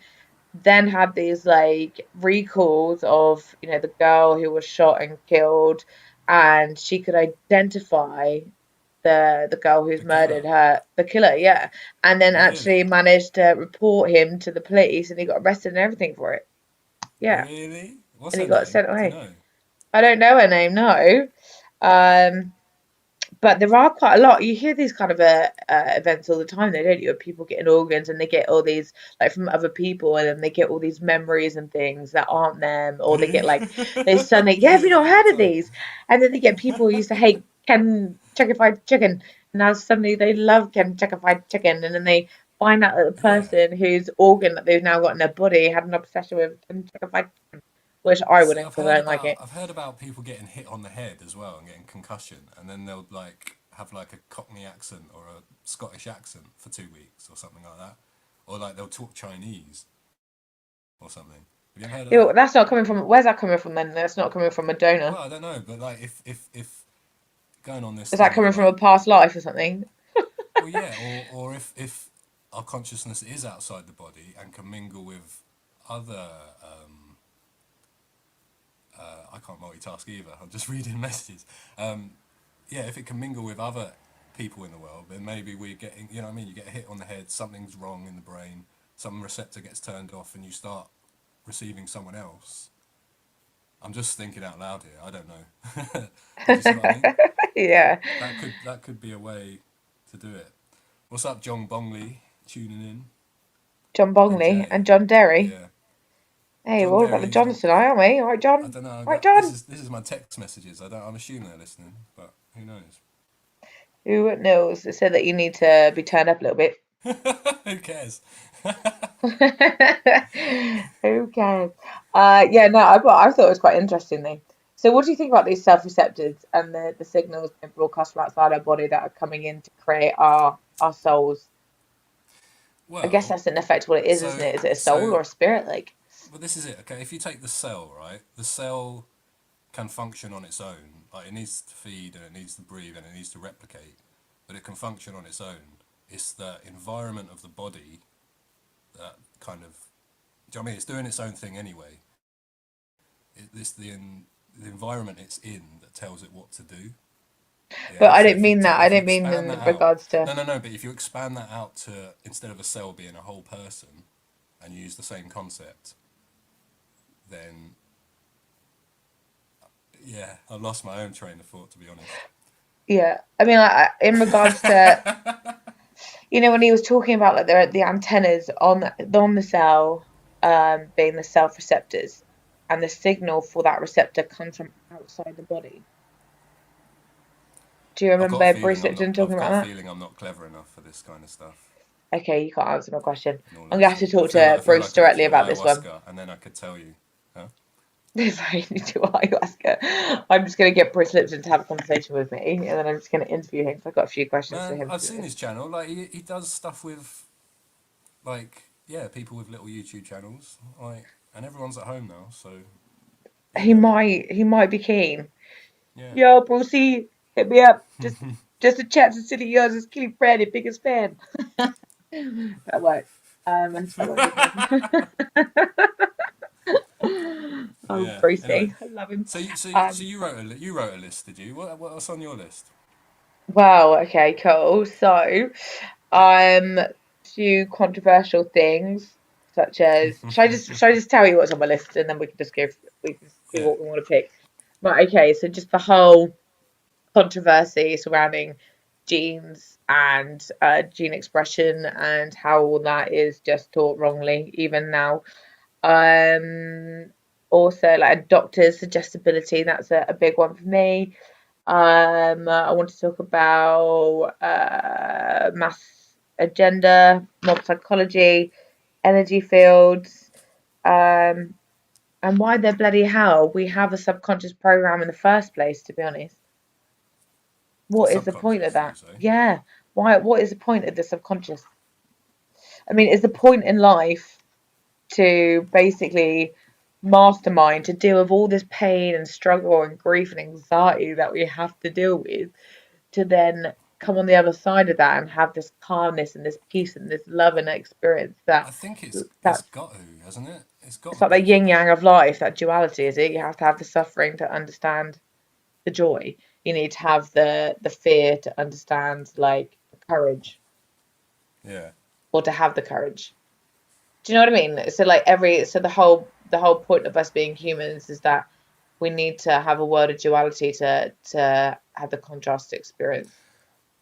then had these like recalls of the girl who was shot and killed and she could identify the girl who's
The
murdered
killer,
her, the killer, yeah, and then actually
really,
managed to report him to the police and he got arrested and everything for it, yeah,
really. What's
and he
her
got
name?
sent
Do you
away.
know?
I don't know her name, no.
Wow.
um but there are quite a lot. You hear these kind of events all the time, though, don't you? Of people getting organs and they get all these like from other people, and then they get all these memories and things that aren't them, or they get like they suddenly, yeah, have you not
All the
heard of
time.
these? And then they get people who used to hate Kentucky Fried Chicken, and now suddenly they love Kentucky Fried Chicken, and then they find out that the
Yeah.
person whose organ that they've now got in their body had an obsession with Kentucky Fried Chicken, which I
See,
wouldn't because I don't like it.
I've heard about people getting hit on the head as well and getting concussion, and then they'll like have like a Cockney accent or a Scottish accent for 2 weeks or something like that, or like they'll talk Chinese or something. Have you ever heard of
Ew,
that?
that's not coming from. Where's that coming from then? That's not coming from a donor.
Well, I don't know, but like if going on this
Is that
thing of
coming from a
like,
past life or something?
well, yeah, or if our consciousness is outside the body and can mingle with other I can't multitask either. I'm just reading messages. Yeah, if it can mingle with other people in the world, then maybe we're getting, you know what I mean? You get hit on the head, something's wrong in the brain, some receptor gets turned off, and you start receiving someone else. I'm just thinking out loud here. I don't know, but do you see what I mean?
Yeah.
That could be a way to do it. What's up, John Bongley? Tuning in,
John
and
Bongley
Jay.
and John Derry.
Yeah,
Hey, we're
John
all about the
Derry.
Johns tonight, aren't we? All right,
I
John.
don't know. I
All right,
got this
John.
is this is my text messages. I don't. I'm assuming they're listening, but who knows?
Who knows? It said that you need to be turned up a little bit.
Who cares?
Who Okay. Yeah, no, I thought it was quite interesting though. So what do you think about these self-receptors and the signals being broadcast from outside our body that are coming in to create our souls? I guess
Well,
that's in effect what it is, isn't
so
it? Is it a soul
so
or a spirit? Like,
well, this is it. Okay, if you take the cell, right, the cell can function on its own. Like it needs to feed and it needs to breathe and it needs to replicate, but it can function on its own. It's the environment of the body that kind of. Do you know what I mean? It's doing its own thing anyway. It's the environment it's in that tells it what to do.
but
Yeah.
I
So
didn't mean that. I
if you
didn't mean
expand that
in
out,
regards to.
no. But if you expand that out to instead of a cell being a whole person, and use the same concept, then yeah, I lost my own train of thought to be honest.
Yeah, I mean, in regards to, when he was talking about like the antennas on the cell, being the self receptors, and the signal for that receptor comes from outside the body. Do you
I've got a
remember Bruce
feeling I'm not.
Lipton talking
I've
about
got a
that?
feeling I'm not clever enough for this kind of stuff.
Okay, you can't answer my question.
In all
I'm gonna have to
honesty,
talk to
I feel
Bruce
like I need to
directly
do
about this one.
ayahuasca, and then I could tell you. Huh?
Sorry, you do ayahuasca. I'm just gonna get Bruce Lipton to have a conversation with me, and then I'm just gonna interview him. So I've got a few questions for
Man,
him
I've
to be
seen
honest.
his channel. Like he does stuff with like yeah, people with little YouTube channels. Like, and everyone's at home now, so you
He
know,
might be keen.
yeah.
Yo, Brucey, hit me up. Just a chat to City Yours is Keeley Brady, biggest fan. That works. That won't be a problem. Oh,
Yeah. Anyway,
Brucey, I love him.
so
Um,
you wrote a list, did you? What else on your list?
well, okay, cool. So, um, few controversial things such as should I just tell you what's on my list and then we can see
Yeah.
what we want to pick. Right, okay, so just the whole controversy surrounding genes and gene expression and how all that is just taught wrongly even now. Um, Also like doctors' suggestibility, that's a big one for me. I want to talk about mass agenda, mob psychology, energy fields, um, and why the bloody hell we have a subconscious program in the first place, to be honest.
A
What is the point of
subconscious, did you
that?
say?
Yeah. What is the point of the subconscious? I mean, is the point in life to basically mastermind to deal with all this pain and struggle and grief and anxiety that we have to deal with to then come on the other side of that and have this calmness and this peace and this love and experience
I think it's
that's
got to, hasn't it? It's got
it's
to
like the
be for
yin
that.
yang of life, that duality, is it? You have to have the suffering to understand the joy. You need to have the fear to understand like the courage,
Yeah.
or to have the courage. Do you know what I mean? So like the whole point of us being humans is that we need to have a world of duality to have the contrast experience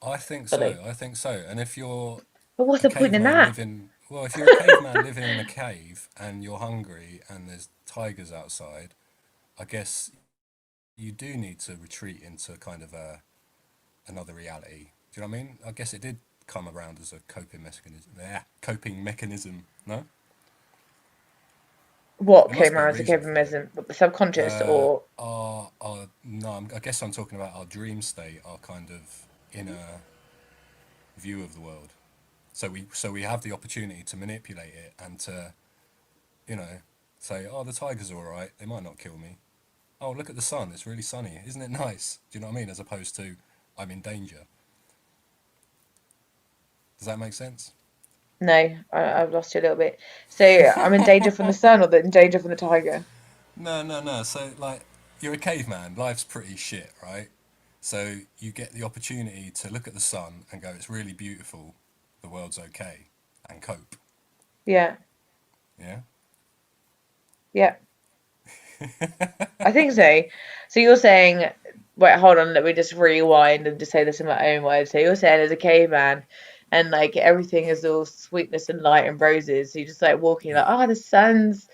I think so.
fully.
I think so. And if you're
But what's
a
the point in
caveman
that?
living, well, if you're a caveman living in a cave and you're hungry and there's tigers outside, I guess you do need to retreat into kind of another reality. Do you know what I mean? I guess it did come around as a coping mechanism. Yeah, coping mechanism. No,
What
there must
came
be a
out as a
reason for it.
capitalism? The subconscious or
No, I guess I'm talking about our dream state, our kind of inner view of the world. So we have the opportunity to manipulate it and to you know say, oh, the tigers are all right. They might not kill me. Oh, look at the sun. It's really sunny. Isn't it nice? Do you know what I mean? As opposed to I'm in danger. Does that make sense?
no? I've lost you a little bit. So I'm in danger from the sun or in danger from the tiger?
No. So like you're a caveman. Life's pretty shit, right? So you get the opportunity to look at the sun and go, it's really beautiful. The world's okay, and cope.
Yeah,
Yeah.
yeah. I think so. So you're saying, wait, hold on, let me just rewind and just say this in my own words. So you're saying as a caveman, and like everything is all sweetness and light and roses. So you're just like walking, like,
Yeah.
oh, the sun's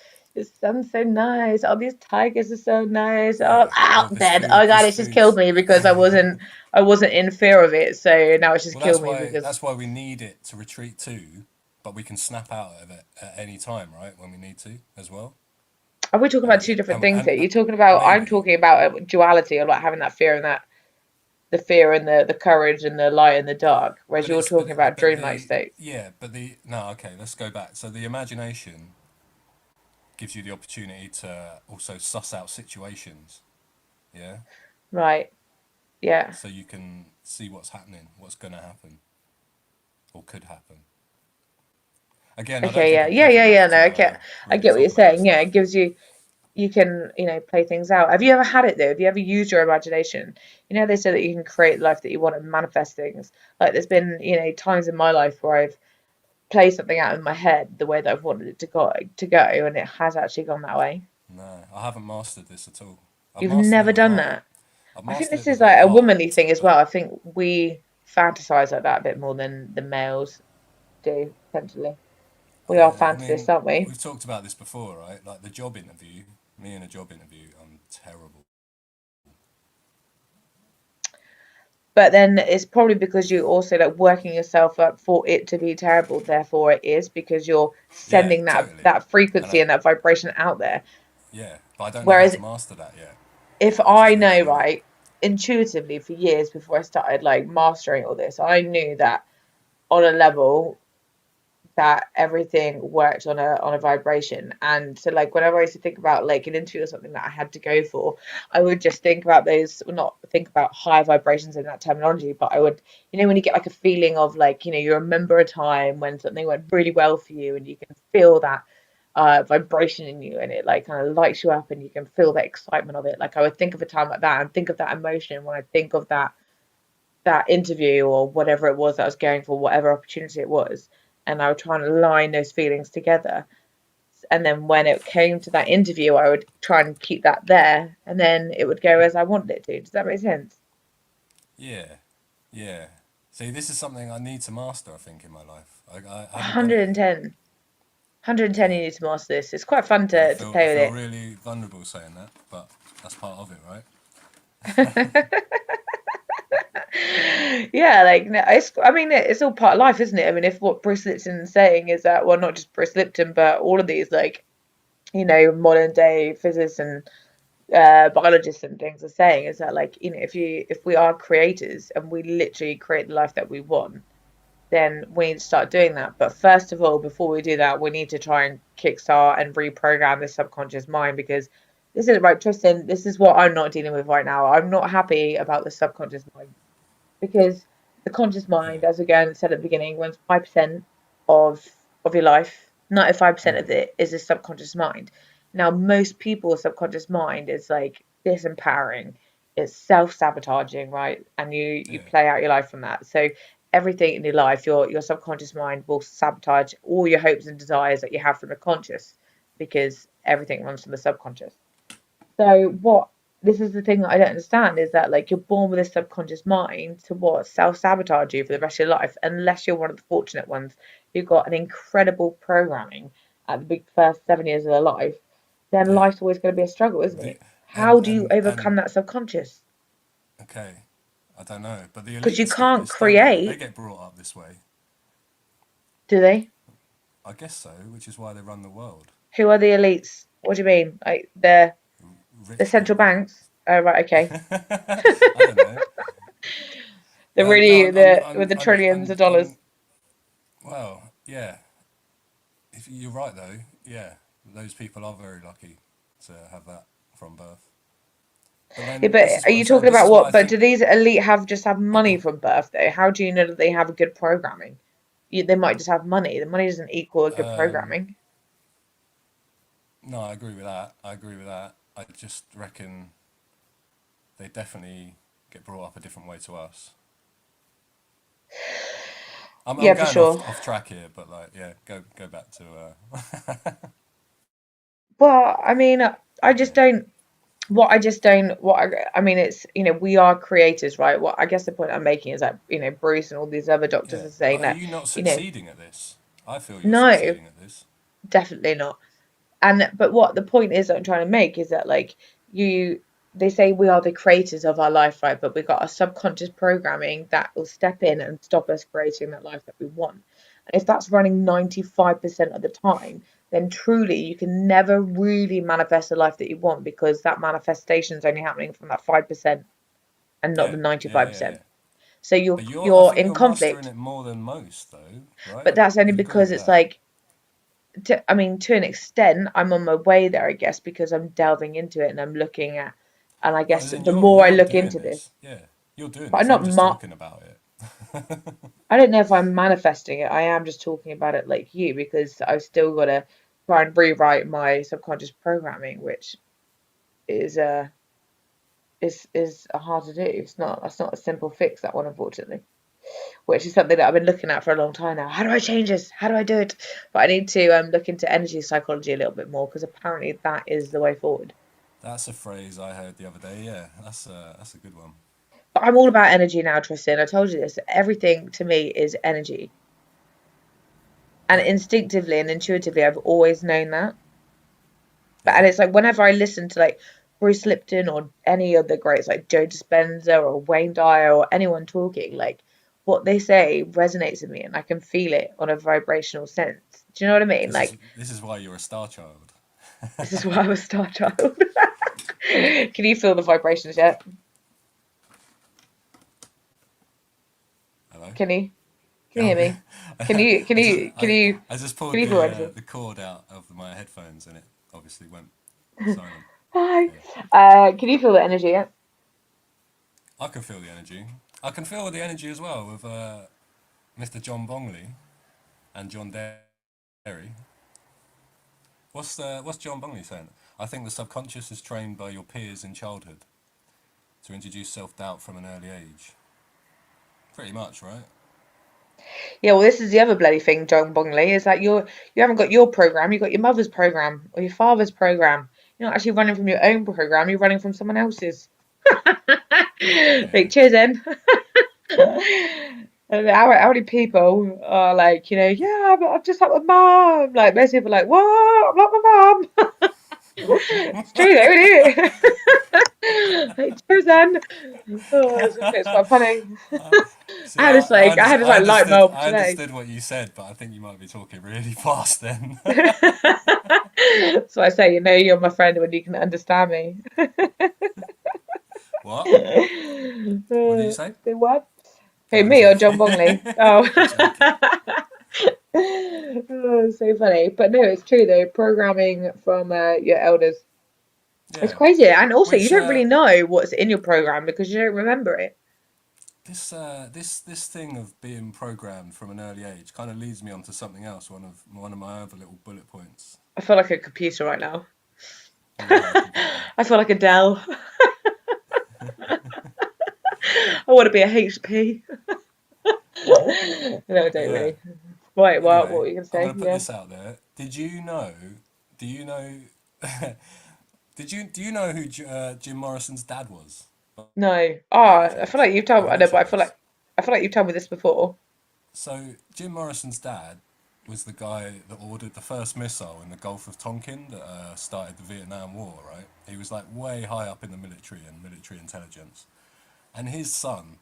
so nice. Oh, these tigers are so nice. Oh,
Yeah.
ow,
Oh,
I'm
this
dead.
food.
Oh God,
This
it's just killed
food's.
me because I wasn't in fear of it. So now it's just
Well,
killed
that's
me
why.
because
That's why we need it to retreat to, but we can snap out of it at any time, right? When we need to, as well.
Are we talking about two different things here? You're talking about, I'm
maybe,
talking about duality, or like having that fear and that the fear and the courage and the light and the dark, whereas
but
you're
it's
talking about
but
dreamlike
the
states.
yeah, but the no, okay, let's go back. So the imagination gives you the opportunity to also suss out situations, yeah,
Right. Yeah.
so you can see what's happening, what's gonna happen or could happen. Again, I don't
Okay.
think
Yeah.
I'm
Yeah.
clever
Yeah. Yeah.
enough
No.
to
Okay. I
really
get what you're
talk about this
saying. Yeah. It
stuff.
gives you, you can, play things out. Have you ever had it though? Have you ever used your imagination? They say that you can create the life that you want and manifest things. Like there's been, times in my life where I've played something out in my head the way that I've wanted it to go, and it has actually gone that way.
No, I haven't mastered this at all. I've
You've
mastered it
never
with
done
art.
that.
I've
I think
mastered
this
it with
is
like
like a womanly
art,
thing as well.
but
I think we fantasize like that a bit more than the males do, potentially. We are
yeah, I
fantasists,
mean,
aren't we?
we've talked about this before, right? Like the job interview, me in a job interview, I'm terrible.
But then it's probably because you also like working yourself up for it to be terrible, therefore it is because you're
Yeah,
sending that
totally.
that
And
frequency and that vibration out there.
yeah, but I don't know how
Whereas
to master that yet,
if
which
I
is really
know,
annoying.
right, intuitively for years before I started like mastering all this, I knew that on a level that everything worked on a vibration. And so like whenever I used to think about like an interview or something that I had to go for, I would just think about those, well, not think about high vibrations in that terminology, but I would, when you get like a feeling of like, you remember a time when something went really well for you and you can feel that vibration in you, and it like kind of lights you up and you can feel the excitement of it. Like I would think of a time like that and think of that emotion when I think of that interview or whatever it was that I was going for, whatever opportunity it was, and I would try and align those feelings together. And then when it came to that interview, I would try and keep that there, and then it would go as I wanted it to. Does that make sense?
Yeah, yeah. See, this is something I need to master, I think, in my life. I haven't got it yet.
110. 110 you
Yeah.
need to master this. It's quite fun
I
to
feel I
play
feel
with
really vulnerable saying that, but that's part of it, right?
it. Yeah, like no, I mean, it's all part of life, isn't it? I mean, if what Bruce Lipton's saying is that, well, not just Bruce Lipton, but all of these, like, modern day physicists and biologists and things are saying is that, like, if we are creators and we literally create the life that we want, then we need to start doing that. But first of all, before we do that, we need to try and kickstart and reprogram the subconscious mind, because this is right, Tristan. This is what I'm not dealing with right now. I'm not happy about the subconscious mind, because the conscious
Yeah.
mind, as again said at the beginning, runs 5% of your life. 95% of it is the subconscious mind. Now, most people's subconscious mind is like disempowering, it's self-sabotaging, right? And you
Yeah.
play out your life from that. So everything in your life, your subconscious mind will sabotage all your hopes and desires that you have from the conscious, because everything runs from the subconscious. So what this is the thing that I don't understand, is that like you're born with a subconscious mind to what, self-sabotage you for the rest of your life, unless you're one of the fortunate ones who got an incredible programming at the big first 7 years of their life. Then
Yeah.
life's always going to be a struggle, isn't
The
it?
and
How do you
and
overcome
and
that subconscious?
okay, I don't know, but the
Because you
elites get
can't
this, don't they? They
create,
get brought up this way.
do they?
I guess so, which is why they run the world.
Who are the elites? What do you mean? Like the
Rich
central
people.
banks? Oh, right, okay.
I don't know.
The
No,
really the with the trillions of dollars.
well, yeah. If you're right though, yeah, those people are very lucky to have that from birth. But
Yeah,
then
but
this is
are
what I'm
you
saying.
talking
This
about
is what
what?
I
But do
think.
these elite just have money from birth though? How do you know that they have a good programming? They might just have money. The money doesn't equal a good
Um,
programming.
no, I agree with that. I agree with that. I just reckon they definitely get brought up a different way to us. I'm
Yeah, for
going
sure.
off track here, but like, yeah, go back to
Well, I mean, I just
yeah,
don't. What I just don't. I mean, it's we are creators, right? What I guess the point I'm making is that Bruce and all these other doctors
yeah.
are saying
But are
that
you not
you know
succeeding at this? I feel you're
no,
succeeding at this.
definitely not. And but what the point is that I'm trying to make is that like you they say we are the creators of our life, right? But we've got a subconscious programming that will step in and stop us creating that life that we want. And if that's running 95% of the time, then truly you can never really manifest the life that you want, because that manifestation is only happening from that 5% and not the
Yeah, yeah, yeah,
95%.
yeah.
So
But I
you're
think
in
you're mastering
conflict,
it more than most, though,
but
right?
that's only
You'd agree
because
with
it's
that.
like, I mean, to an extent, I'm on my way there, I guess, because I'm delving into it and I'm looking at, and I
Well,
guess
as in
the more I
you're
look
doing
into this,
this. Yeah, you're doing
but
this. I'm just talking about it.
I don't know if I'm manifesting it. I am just talking about it like you, because I've still got to try and rewrite my subconscious programming, which is hard to do. That's not a simple fix, that one, unfortunately. Which is something that I've been looking at for a long time now. How do I change this? How do I do it? But I need to look into energy psychology a little bit more, because apparently that is the way forward.
That's a phrase I heard the other day. Yeah, that's a good one.
But I'm all about energy now, Tristan. I told you this. Everything to me is energy. And
Yeah,
instinctively and intuitively, I've always known that. But
yeah.
and it's like whenever I listen to like Bruce Lipton or any other greats like Joe Dispenza or Wayne Dyer or anyone talking, like what they say resonates with me and I can feel it on a vibrational sense. Do you know what I mean? Like,
This is why you're a star child.
this is why I'm a star child. Can you feel the vibrations yet?
Hello.
Can you? Can you
Oh
hear
yeah.
me? Can you? Can you? Can you?
I just
Can
pulled
you feel anything?
the cord out of my headphones and it obviously went silent.
Hi.
Yeah.
Can you feel the energy yet?
I can feel the energy. I can feel the energy as well with Mr. John Bongley and John Derry. What's John Bongley saying? I think the subconscious is trained by your peers in childhood to introduce self-doubt from an early age. Pretty much, right?
Yeah, well, this is the other bloody thing, John Bongley, is that you haven't got your program, you've got your mother's program or your father's program. You're not actually running from your own program, you're running from someone else's.
Yeah.
Like, cheers, then. And how many people are like, yeah, but I've just had my mum. Like, most people are like, what? I'm not my mum. It's true, though, isn't it? Like, cheers, then. Oh, it's quite funny.
See, I,
I had this like light bulb
I
today.
understood what you said, but I think you might be talking really fast then.
So I say, you're my friend when you can understand me.
What? What did you say?
Say what? Who,
I'm
me or
joking.
John Bongley? Oh.
I'm joking.
Oh, so funny. But no, it's true though. Programming from your elders. It's
Yeah.
crazy. And also, you
Which
don't really know what's in your program because you don't remember it.
this thing of being programmed from an early age kind of leads me on to something else. One of my other little bullet points.
I feel like a computer right now.
You are a computer.
I feel like a Dell. I want to be a HP. No, I don't
Yeah.
really. Wait, what
Anyway,
were you going to
I'm
say?
gonna put
Yeah.
this out there. Did you know? Do you know? Do you know who Jim Morrison's dad was?
No. Oh,
By any
I feel
chance?
like you've told
Have
me.
you
I know,
mentioned
but
this?
I feel like you've told me this before.
So Jim Morrison's dad was the guy that ordered the first missile in the Gulf of Tonkin that started the Vietnam War. Right? He was like way high up in the military and military intelligence, and his son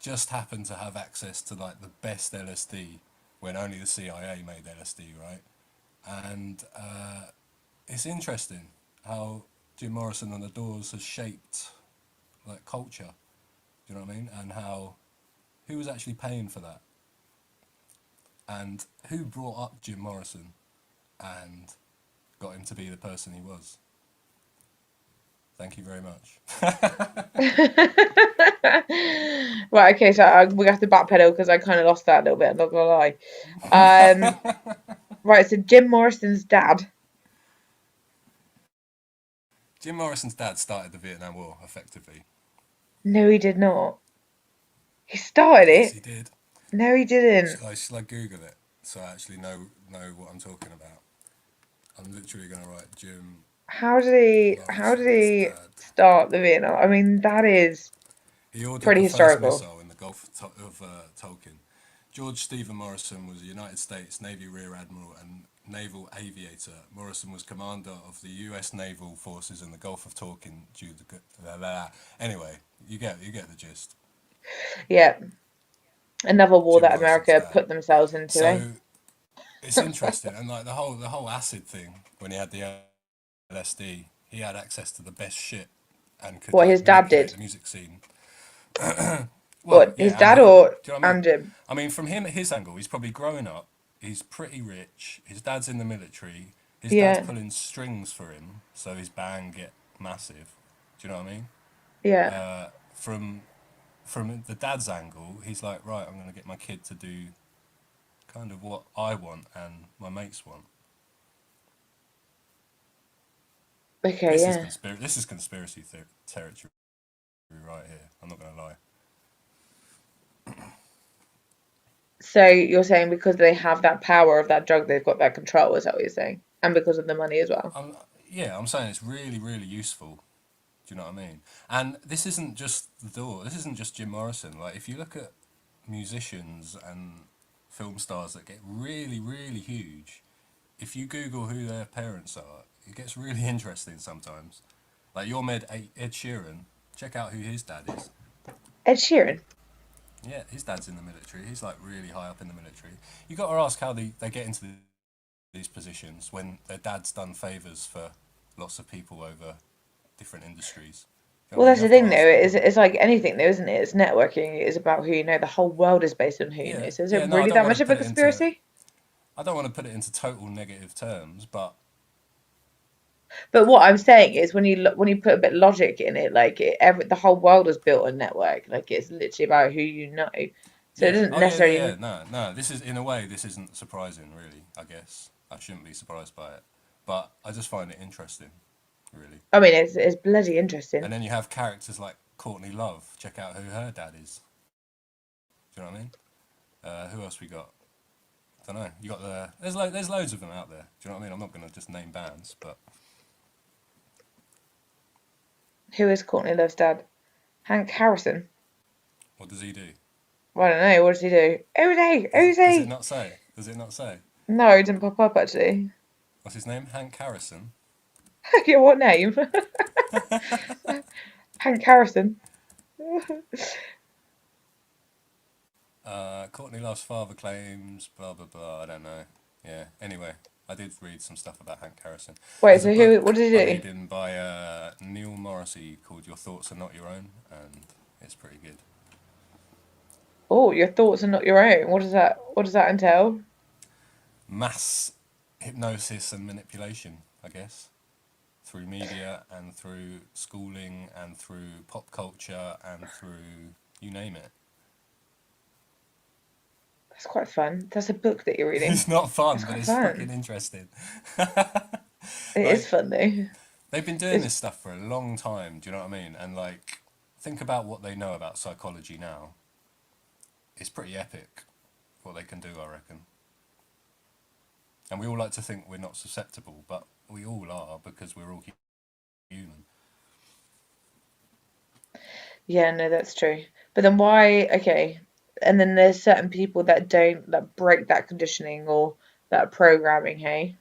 just happened to have access to like the best LSD when only the CIA made LSD. Right? And it's interesting how Jim Morrison and the Doors has shaped like culture. Do you know what I mean? And how who was actually paying for that, and who brought up Jim Morrison and got him to be the person he was. Thank you very much.
Right, okay, so we have to backpedal because I kind of lost that a little bit. I'm not gonna lie. Um, right, so Jim Morrison's dad.
Jim Morrison's dad started the Vietnam War effectively.
No, he did not. He started
Yes,
it.
he did.
No, he didn't.
Shall I Google it so I actually know what I'm talking about? I'm literally going to write Jim
How did
Morrison's
he
dad.
start the Vietnam? I mean, that is
He ordered
pretty
the first
historical.
missile in the Gulf of Tonkin. George Stephen Morrison was a United States Navy Rear Admiral and naval aviator. Morrison was commander of the U.S. naval forces in the Gulf of Tonkin. Anyway, you get the gist.
Yeah, another war
Jim
that
Morrison's
America
dad.
put themselves into, eh?
So it's interesting, and like the whole acid thing when he had the LSD, he had access to the best shit and could
What
like
his dad
manipulate
did?
the music scene. Well,
What his
yeah, and
dad
him.
or
Do you know what I mean?
and Jim?
I mean, from his angle, he's probably growing up. He's pretty rich. His dad's in the military. His dad's
Yeah,
pulling strings for him, so his band get massive. Do you know what I mean?
yeah.
From the dad's angle, he's like, right, I'm gonna get my kid to do kind of what I want and my mates want.
Okay, yeah.
This is conspiracy territory right here. I'm not gonna lie.
So you're saying because they have that power of that drug, they've got that control, is that what you're saying? And because of the money as well.
I'm Yeah, I'm saying it's really really useful. Do you know what I mean? And this isn't just the door. This isn't just Jim Morrison. Like if you look at musicians and film stars that get really really huge, if you Google who their parents are, it gets really interesting sometimes. Like your med Ed Sheeran, check out who his dad is.
Ed Sheeran.
Yeah, his dad's in the military. He's like really high up in the military. You got to ask how they get into these positions when their dad's done favors for lots of people over different industries. You know
Well,
what I mean?
that's
You
the
have to
thing, though.
ask all of them.
It's like anything, though, isn't it? It's networking. It is about who you know. The whole world is based on who you know.
Yeah,
So is it
yeah. No,
really that much of a conspiracy?
I don't want to put it into total negative terms, but
But what I'm saying is, when you put a bit of logic in it, like the whole world is built on network. Like it's literally about who you know. So it
yeah.
doesn't
Oh yeah, yeah, yeah.
necessarily.
No, no. This is in a way, this isn't surprising, really. I guess I shouldn't be surprised by it, but I just find it interesting, really.
I mean, it's bloody interesting.
And then you have characters like Courtney Love. Check out who her dad is. Do you know what I mean? Who else we got? I don't know. You got there's loads of them out there. Do you know what I mean? I'm not gonna just name bands, but
Who is Courtney Love's dad? Hank Harrison.
what does he do?
Well, I don't know. What does he do? Ozzy,
Does it
Ozzy.
not say? Does it not say?
No, it didn't pop up actually.
What's his name? Hank Harrison.
Yeah, what name? Hank Harrison.
Courtney Love's father claims blah blah blah. I don't know. Yeah. Anyway, I did read some stuff about Hank Harrison.
Wait,
There's a
so who?
book
What did
I'm
he do?
reading by Neil Morrissey called "Your Thoughts Are Not Your Own," and it's pretty good.
Oh, your thoughts are not your own. What does that entail?
Mass hypnosis and manipulation, I guess, through media and through schooling and through pop culture and through you name it.
That's quite fun. That's a book that you're reading.
It's not
That's
fun, but
quite
it's freaking
fun.
interesting.
It is
Like
fun though.
they've been doing
It's
this stuff for a long time. Do you know what I mean? And like, think about what they know about psychology now. It's pretty epic what they can do, I reckon. And we all like to think we're not susceptible, but we all are because we're all human.
yeah, no, that's true. But then why? Okay, and then there's certain people that don't that break that conditioning or that programming. Hey,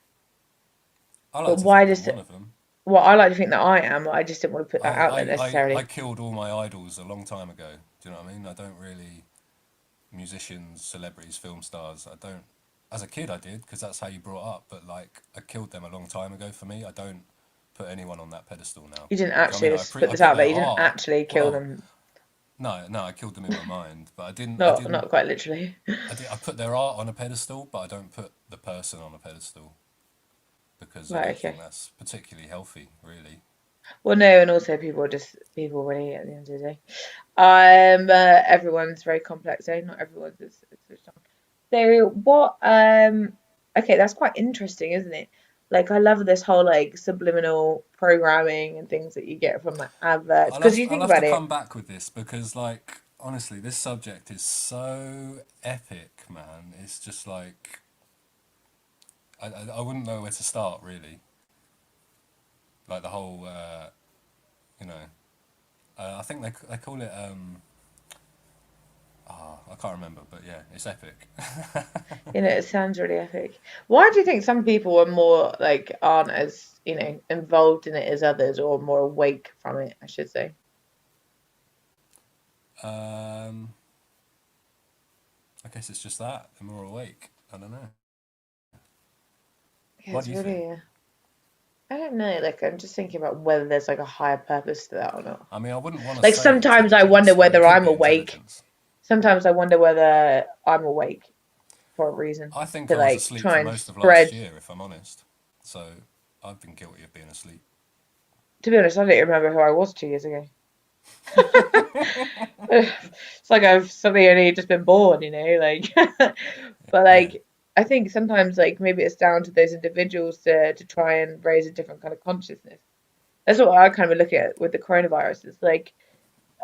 I
but
like to
why
think I'm
does
one
it?
of them.
Well, I like to think that I am. I just didn't want to put that out there
I
necessarily.
killed all my idols a long time ago. Do you know what I mean? I don't really musicians, celebrities, film stars. I don't. As a kid, I did because that's how you brought up. But like, I killed them a long time ago. For me, I don't put anyone on that pedestal now.
You didn't
Do you know what I
actually
mean?
just put
I
this
put
out there.
their
You didn't
art.
actually kill
Well,
them.
no, no, I killed them in my mind, but I didn't. I
Not
didn't.
quite literally.
I put their art on a pedestal, but I don't put the person on a pedestal because I
Right.
don't think
Okay.
that's particularly healthy, really.
Well, no, and also people are just people really at the end of the day. Everyone's very complex, so not everyone's as switched on. So what? Okay, that's quite interesting, isn't it? Like I love this whole like subliminal programming and things that you get from like adverts. Because you
I'll
think
have to
about it,
come back with this because like honestly, this subject is so epic, man. It's just like I wouldn't know where to start really. Like the whole you know I think they call it I can't remember, but yeah, it's epic.
it sounds really epic. Why do you think some people are more like aren't as involved in it as others, or more awake from it, I should say?
um, I guess it's just that they're more awake. I don't know.
Yeah,
What
it's
do you think?
really. I don't know. Like, I'm just thinking about whether there's like a higher purpose to that or not.
I mean, I wouldn't want to
Like,
say
sometimes I wonder
intelligence, but it
whether
could
I'm
be
awake.
intelligence.
Sometimes I wonder whether I'm awake for a reason
I think
to
I was
like
asleep
try
for
and
most of last
spread.
year, if I'm honest. So I've been guilty of being asleep.
To be honest, I don't remember who I was 2 years ago. It's like I've suddenly only just been born, like. But
Yeah,
like, I think sometimes like maybe it's down to those individuals to try and raise a different kind of consciousness. That's what I kind of look at with the coronavirus. It's like,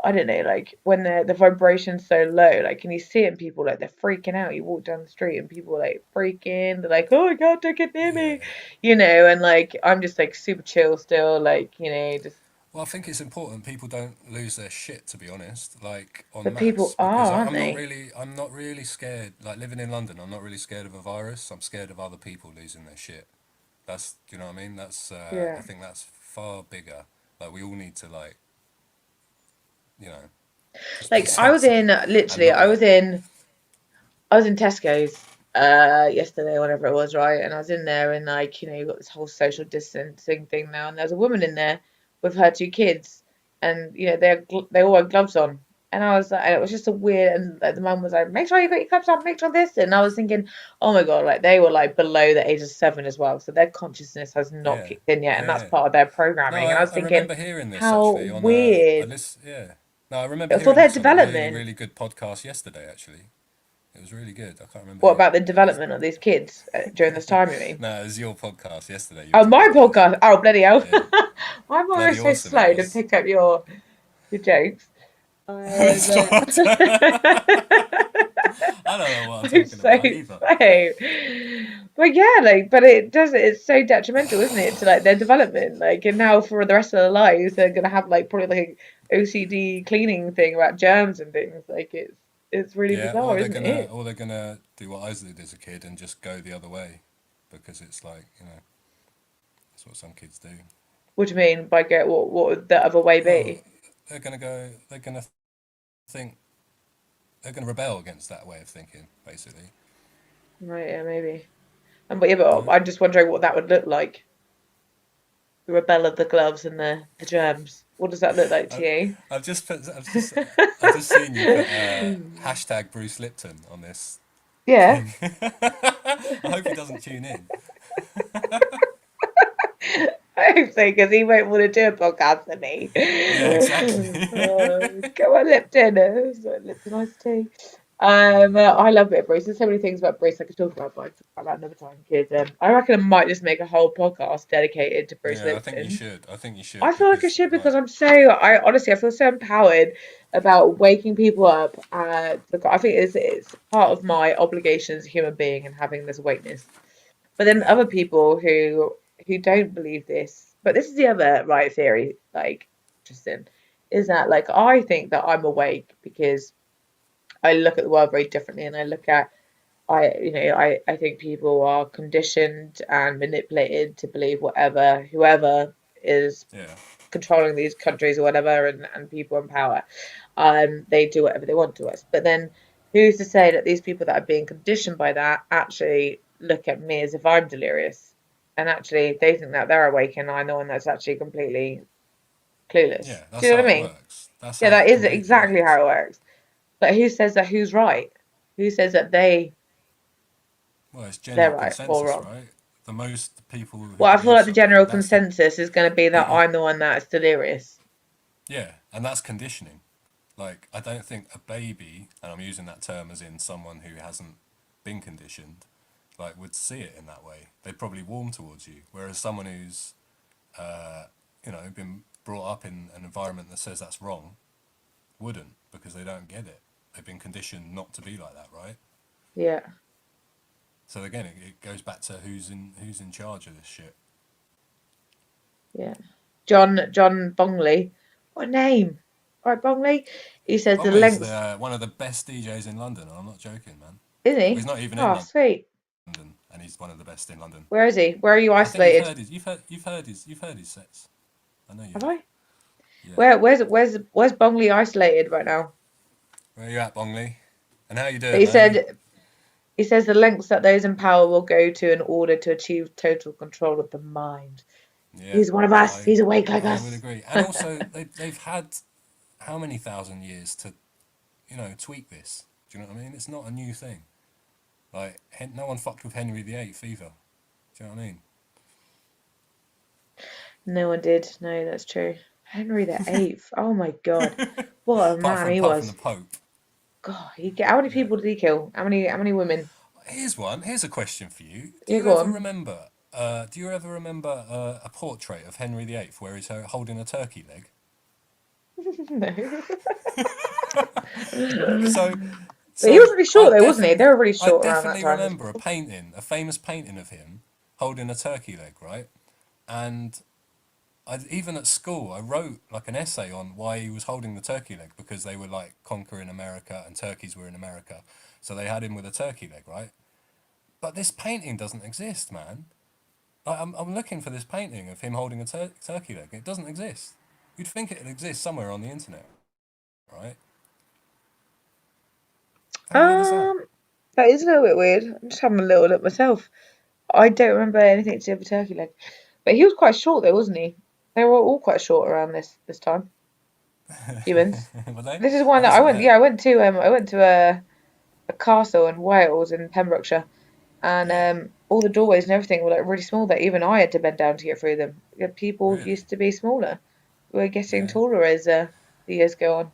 I don't know, like when the vibration's so low, like can you see it in people like they're freaking out? You walk down the street and people are like freaking, they're like, oh my god, don't get near me,
yeah.
and like I'm just like super chill still, like just.
Well, I think it's important people don't lose their shit, to be honest, like en
But people
masse, because
are, aren't they?
I'm not really scared. Like living in London, I'm not really scared of a virus. I'm scared of other people losing their shit. That's, do you know what I mean? That's, I
Yeah.
think that's far bigger. Like we all need to like, you know, just be
Like I was in
sensible and
literally,
not let.
I was in Tesco's yesterday, whatever it was, right? And I was in there and like, you've got this whole social distancing thing now, and there's a woman in there with her two kids, and they all had gloves on. And I was like, and it was just a weird, and like, the mum was like, make sure you got your gloves on, make sure this. And I was thinking, oh my God, like they were like below the age of 7 as well. So their consciousness has not
Yeah,
kicked in yet. And that's
yeah.
part of their
No,
programming. And I was
I
thinking,
remember hearing this
how
actually on I
weird
listen, yeah. No, I remember
for
hearing
their
this on a really,
development.
really good podcast yesterday. Actually, it was really good. I can't remember
What
who.
about the
It was.
development of these kids during this time, you mean?
No, it was your podcast yesterday. You were
Oh, my
talking about it.
podcast. Oh, bloody hell.
Yeah,
Why am I
bloody
so
awesome it
slow to
was.
pick up your jokes? I'm,
It's
uh,
not. I don't know what I'm
I'm
talking
so
about either.
slow. But yeah, like, but it's so detrimental, isn't it, to like their development? Like, and now for the rest of their lives, they're gonna have like probably like an OCD cleaning thing about germs and things. Like, it's really
Yeah,
bizarre, isn't it?
or they're gonna do what I did as a kid and just go the other way, because it's like that's what some kids do.
What do you mean by get what would the other way
Well,
be?
they're gonna go. They're gonna think. They're gonna rebel against that way of thinking, basically.
Right, yeah, maybe. But yeah, but
No.
I'm just wondering what that would look like. The rebel of the gloves and the germs. What does that look like to
I,
you?
I've just seen you put hashtag Bruce Lipton on this
Yeah.
thing. I hope he doesn't tune in.
I hope so, because he won't want to do a podcast with me.
Yeah, exactly.
Come on, Lipton. Lipton iced tea. I love it, Bruce. There's so many things about Bruce I could talk about, but I could talk about that another time. Because I reckon I might just make a whole podcast dedicated to Bruce
Yeah, I think you
Lipton.
should. I think you
I
should
feel like I
because
should because
like
I honestly I feel so empowered about waking people up. I think it's part of my obligation as a human being and having this awakeness. But then
yeah,
other people who don't believe this, but this is the other right theory, like Tristan, is that like I think that I'm awake because I look at the world very differently, and I look at I think people are conditioned and manipulated to believe whatever whoever is
yeah,
controlling these countries or whatever, and people in power, they do whatever they want to us. But then who's to say that these people that are being conditioned by that actually look at me as if I'm delirious, and actually they think that they're awake and I'm the one that's actually completely clueless.
yeah.
Do
That's
you know
how
what I
it
mean?
works. That's
Yeah,
how
that
it
is
completely
exactly
works.
how it works. But who says that who's right? Who says that
Well, it's
they're
general
right or
consensus,
wrong?
right? The most people who
Well, I feel
believe
like the
something,
general
that's the
consensus is going to be that I'm the one that's delirious.
yeah, and that's conditioning. Like, I don't think a baby, and I'm using that term as in someone who hasn't been conditioned, like would see it in that way. They'd probably warm towards you. Whereas someone who's, been brought up in an environment that says that's wrong wouldn't because they don't get it. They've been conditioned not to be like that, right?
Yeah,
So again, it goes back to who's in charge of this shit.
yeah. John Bongley. What a name. All right, Bongley. He says the
Bongley's
lengths,
one of the best DJs in London, and I'm not joking, man.
isn't
Well, he's
he?
not even in
Oh,
London,
sweet.
and he's one of the best in London.
Where is he? Where are you
I think you've
isolated?
heard his. You've heard his sets. I know you
Have
have.
I?
Yeah.
Where's Bongley isolated right now?
Where you at, Bongley? And how you
But
doing,
he
man?
said He says the lengths that those in power will go to in order to achieve total control of the mind.
Yeah,
He's one of us.
I
He's awake like
I would
us.
agree. And also, they've had how many thousand years to, tweak this? Do you know what I mean? It's not a new thing. Like, no one fucked with Henry VIII either. Do you know what I mean?
No one did. No, that's true. Henry the Eighth. Oh my God, what a man he
Apart from the
was.
Pope.
God, how many
Yeah.
people did he kill? How many women?
Here's one. Here's a question for you. Do
Yeah,
you
go
ever
on.
remember? Do you ever remember a portrait of Henry VIII where he's holding a turkey leg?
No.
So,
But he was
so
really
I
short though, wasn't he? They
definitely,
were really
I
short around that
definitely
time as
remember
well.
a famous painting of him holding a turkey leg, right? And even at school, I wrote like an essay on why he was holding the turkey leg because they were like conquering America and turkeys were in America, so they had him with a turkey leg, right? But this painting doesn't exist, man. Like, I'm looking for this painting of him holding a turkey leg. It doesn't exist. You'd think it would exist somewhere on the internet, right? How weird is that?
Um, that is a little bit weird. I'm just having a little look myself. I don't remember anything to do with turkey leg. But he was quite short though, wasn't he? They were all quite short around this time. Humans.
Were they?
This is one
I
that I
wasn't
went. Yeah,
there.
I went to a castle in Wales in Pembrokeshire, and
Yeah,
all the doorways and everything were like really small. That even I had to bend down to get through them. Yeah, people
really.
used to be smaller. We're getting
Yeah,
taller as the years go on.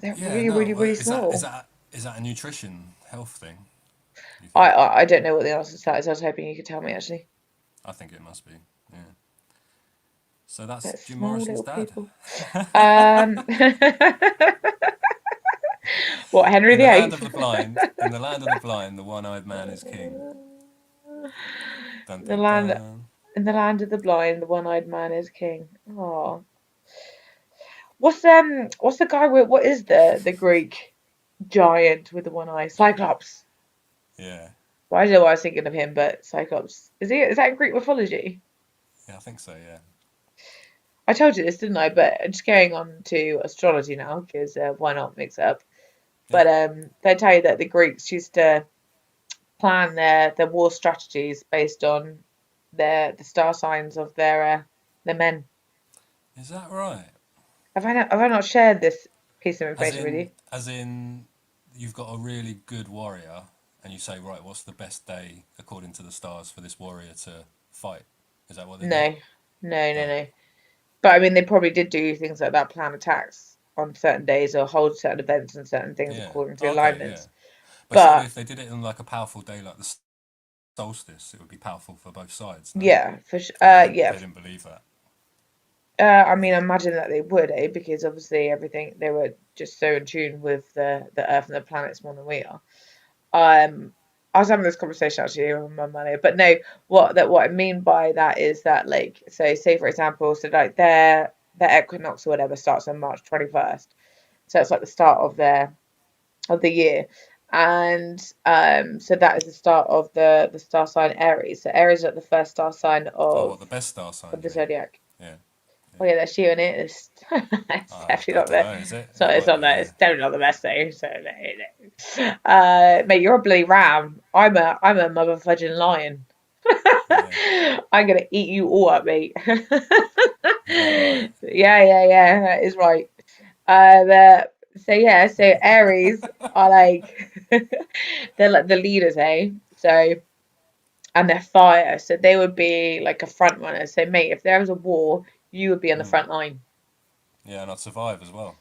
They're
yeah.
really,
No,
really, really
is that is
small.
that is that a nutrition health thing? Do you
I,
think?
I I don't know what the answer to that is. I was hoping you could tell me actually.
I think it must be. Yeah. So that's
But
Jim
small
Morrison's
little
dad.
people. Um, what Henry
In
the
the land
Eighth?
of the blind, in the land of the blind, the one-eyed man is king. Dun
The
dun
land
dun.
in the land of the blind, the one-eyed man is king. Oh, what's the guy with what is the Greek giant with the one eye? Cyclops.
Yeah,
Well, I don't know why I was thinking of him, but Cyclops is that in Greek mythology?
yeah, I think so. Yeah,
I told you this, didn't I? But just going on to astrology now, because why not mix it up?
yeah.
But they tell you that the Greeks used to plan their war strategies based on the star signs of their men.
Is that right?
Have I not shared this piece of
As
information with
in,
you?
as in, you've got a really good warrior, and you say, right, what's the best day according to the stars for this warrior to fight? Is that what they do?
No, no, no,
No.
no. But I mean, they probably did do things like that, plan attacks on certain days or hold certain events and certain things
Yeah.
according to
Okay. Yeah.
alignments.
But surely,
But
if they did it in like a powerful day like the solstice, it would be powerful for both sides. No,
yeah, for sure.
but
Yeah.
they didn't believe that.
I mean, I imagine that they would, because obviously everything they were just so in tune with the Earth and the planets more than we are. Um, I was having this conversation actually with my mother, but no, what I mean by that is that like, so say for example, so like their equinox or whatever starts on March 21st, so it's like the start of the year, and so that is the start of the star sign Aries. So Aries is like the first star sign
Oh,
of
what the best star sign?
the
You mean?
zodiac.
Yeah.
Oh
Yeah.
yeah, that's you in it. It's definitely
I
not
don't
the.
know. Is it?
So
It
it's
might
not
be.
that. It's
Yeah.
definitely not the best thing. So no, no. Mate, you're a bloody ram. I'm a mother fudging lion.
Yeah.
I'm gonna eat you all up, mate.
Is that right?
Yeah. That is right. So yeah, so Aries are like they're like the leaders, eh? So and they're fire, so they would be like a front runner. So mate, if there was a war, you would be on the
Mm.
front line.
Yeah, and I'd survive as well.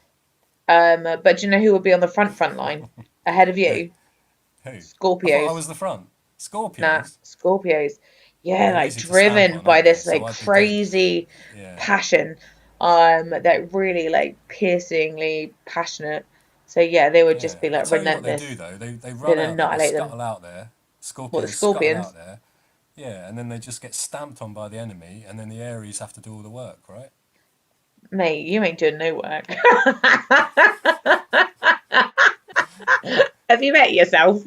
But do you know who would be on the front line ahead of
Who?
you?
Who? I thought I
Scorpios.
was the front.
Nah,
Scorpios.
Scorpios. Yeah,
They're
like
easy to stamp
driven
on,
by
aren't they?
this
So
like
I'd be dead.
crazy
Yeah.
passion. That really like piercingly passionate. So yeah, they would
Yeah.
just be
I'll
like
tell you what they do
relentless.
though. They run
They'd
out there. They
annihilate them.
scuttle out there.
What, the
Scorpios scuttle out
scorpions?
there. Yeah, and then they just get stamped on by the enemy, and then the Aries have to do all the work, right?
Mate, you ain't doing no work. Have you met yourself?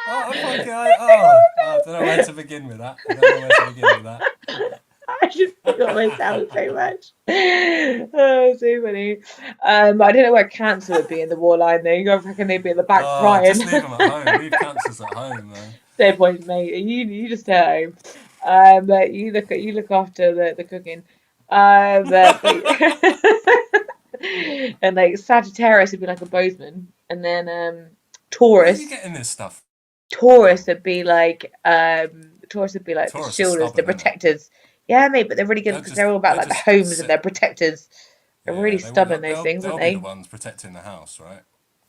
Oh, I don't know where to begin with that. I don't know where to begin with that.
You always sound so much. Oh, so funny. I don't know where cancer would be in the war line though. I reckon they'd be in the back crying.
Just leave them at home. Leave cancers at home, man.
No point, mate. You just stay at home. But you look after the cooking. But and like Sagittarius would be like a bozeman, and then
Where are
Taurus.
you getting this stuff?
Taurus would be like Taurus would be like the
Taurus is
shielders, the
stubborn, innit?
protectors. Yeah, mate, but they're really good because they're all about
they'll
like the
just
homes
sit.
and they're protectors. They're really stubborn, those
They'll
things, aren't
be
they?
the ones protecting the house, right?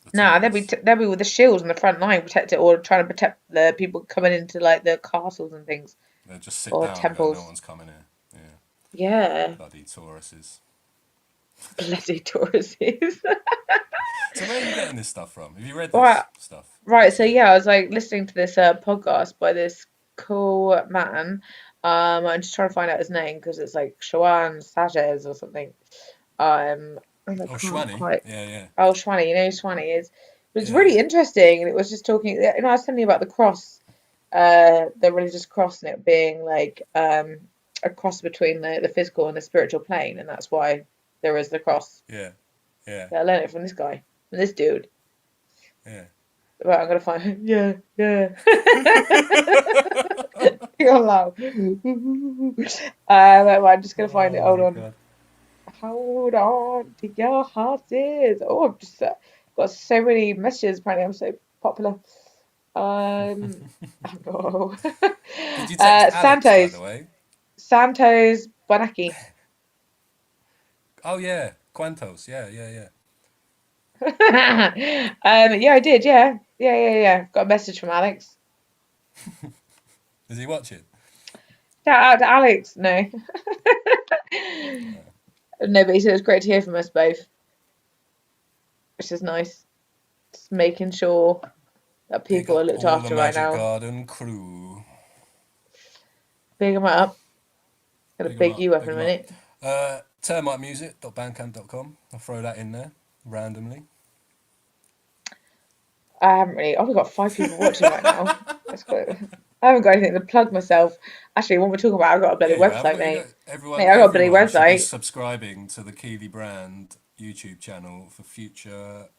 The
No,
Taurus.
they'll be with the shields on the front line, protect it, or trying to protect the people coming into like the castles and things,
They'll just sit
or
down and go, no
temples.
one's coming here. Yeah.
Yeah,
Bloody Tauruses.
bloody Tauruses.
So where are you getting this stuff from? Have you read
Right,
this stuff?
right. So yeah, I was like listening to this podcast by this cool man. I'm just trying to find out his name because it's like Shawan Sages or something. And I
Oh,
can't
Shwani.
quite.
Yeah, yeah.
Oh, Shwani, you know who Shwani is. But it's
Yeah,
really
yeah.
interesting, and it was just talking. I was telling you about the cross, the religious cross, and it being like a cross between the physical and the spiritual plane, and that's why there is the cross.
Yeah, yeah,
So I learned it from this guy, from this dude.
yeah.
Right, I'm gonna find. Yeah, yeah. You're loud. I'm just gonna find it.
Oh
Hold
my
on.
god.
Hold on to your horses. Oh, I've just got so many messages. Apparently, I'm so popular. Oh no.
Did you text Alex, by the
Santos.
way?
Santos Bonacci.
Oh yeah, Quantos. Yeah, yeah, yeah.
Yeah, I did. Yeah, yeah, yeah, yeah. Got a message from Alex.
Does he watch it?
Shout out to Alex. No, no, but he said it was great to hear from us both, which is nice. Just making sure that
Big
people are
up
looked
all the
after right
Magic
now.
Garden crew.
Big 'em up. Gonna
Big 'em
big
up,
you up
big
in a
'em up.
minute.
Termitemusic.bandcamp.com. I'll throw that in there randomly.
I haven't really. Oh, we've got 5 people watching right now. That's good. I haven't got anything to plug myself. Actually, what we're talking about, I've got a bloody
Yeah, you have.
website,
Look, you
mate.
got
Mate, I've got a bloody
everyone should be
website.
subscribing to the Keeley brand YouTube channel for future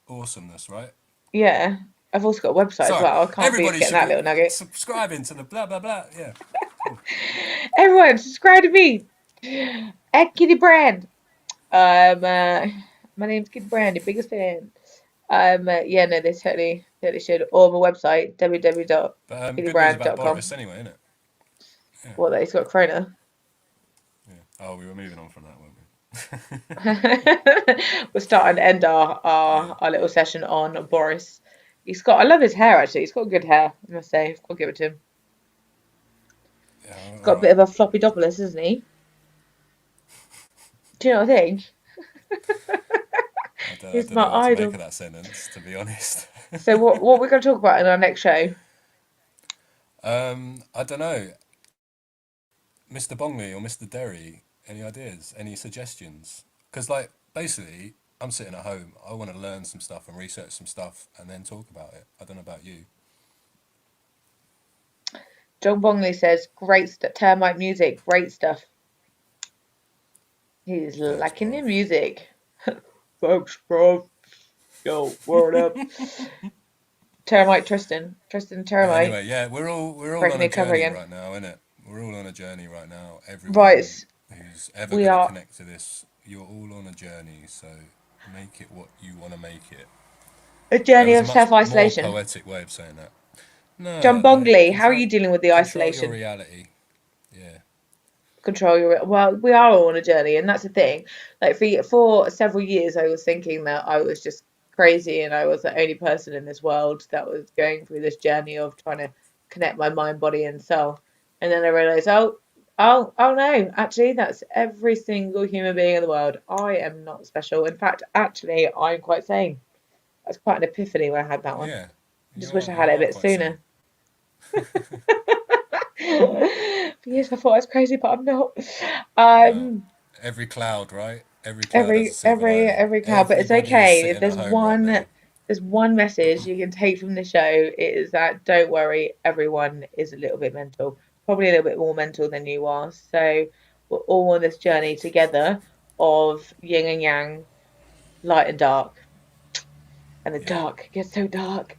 awesomeness, right?
Yeah. I've also got a website as
Sorry,
well. I can't be
everybody
forgetting
should
that
be
little nugget.
subscribing to the blah blah blah. Yeah, cool.
Everyone, subscribe to me at Kitty Brand. My name's Kitty Brand, your biggest fan. Yeah, no, they totally should. Or my website,
But good news about
www.kittybrand.com.
Boris anyway, isn't it? Yeah,
Well, he's got Corona.
yeah. Oh, we were moving on from that, weren't we?
We're starting to end
Yeah.
our little session on Boris. I love his hair actually. He's got good hair, I must say. I'll give it to him.
Yeah,
He's
all
got a bit
right.
of a floppy doppelus, isn't he? Do you know what I think?
I
He's
don't know
my
what to make
idol.
of that sentence, to be honest.
So what we're going to talk about in our next show?
I don't know, Mr. Bongley or Mr. Derry. Any ideas? Any suggestions? Because like basically, I'm sitting at home. I want to learn some stuff and research some stuff and then talk about it. I don't know about you.
John Bongley says, great termite music, great stuff. He's
Thanks,
liking the
bro.
music. Thanks, bro. Yo, word up. Termite Tristan
But
Termite,
anyway, yeah, we're all
breaking
on a
the cover
journey
again.
right now, innit? We're all on a journey right now.
Right,
Everyone who's ever
we
gonna
are
connect to this, you're all on a journey. So make it what you want to make it.
a
There
journey
was a
of
much more
self-isolation.
poetic way of saying that.
John
No, like
Bongley, how are you dealing with the
control your
isolation?
reality. Yeah,
Control your well, we are all on a journey, and that's the thing. Like for several years, I was thinking that I was just crazy, and I was the only person in this world that was going through this journey of trying to connect my mind, body, and soul. And then I realized, oh no, actually, that's every single human being in the world. I am not special. In fact, actually, I'm quite sane. That's quite an epiphany when I had that one.
yeah.
I
You
just wish
are
I
you
had it a
are
bit
quite sane.
sooner. For years I thought I was crazy, but I'm not.
No,
Um,
every cloud, right? Every cloud has a silver lining.
every cloud, but it's
Everybody is
okay. If
sitting at home right now.
there's one message you can take from the show, it is that don't worry, everyone is a little bit mental. probably a little bit more mental than you are. So we're all on this journey together of yin and yang, light and dark, and the
Yeah.
dark gets so dark.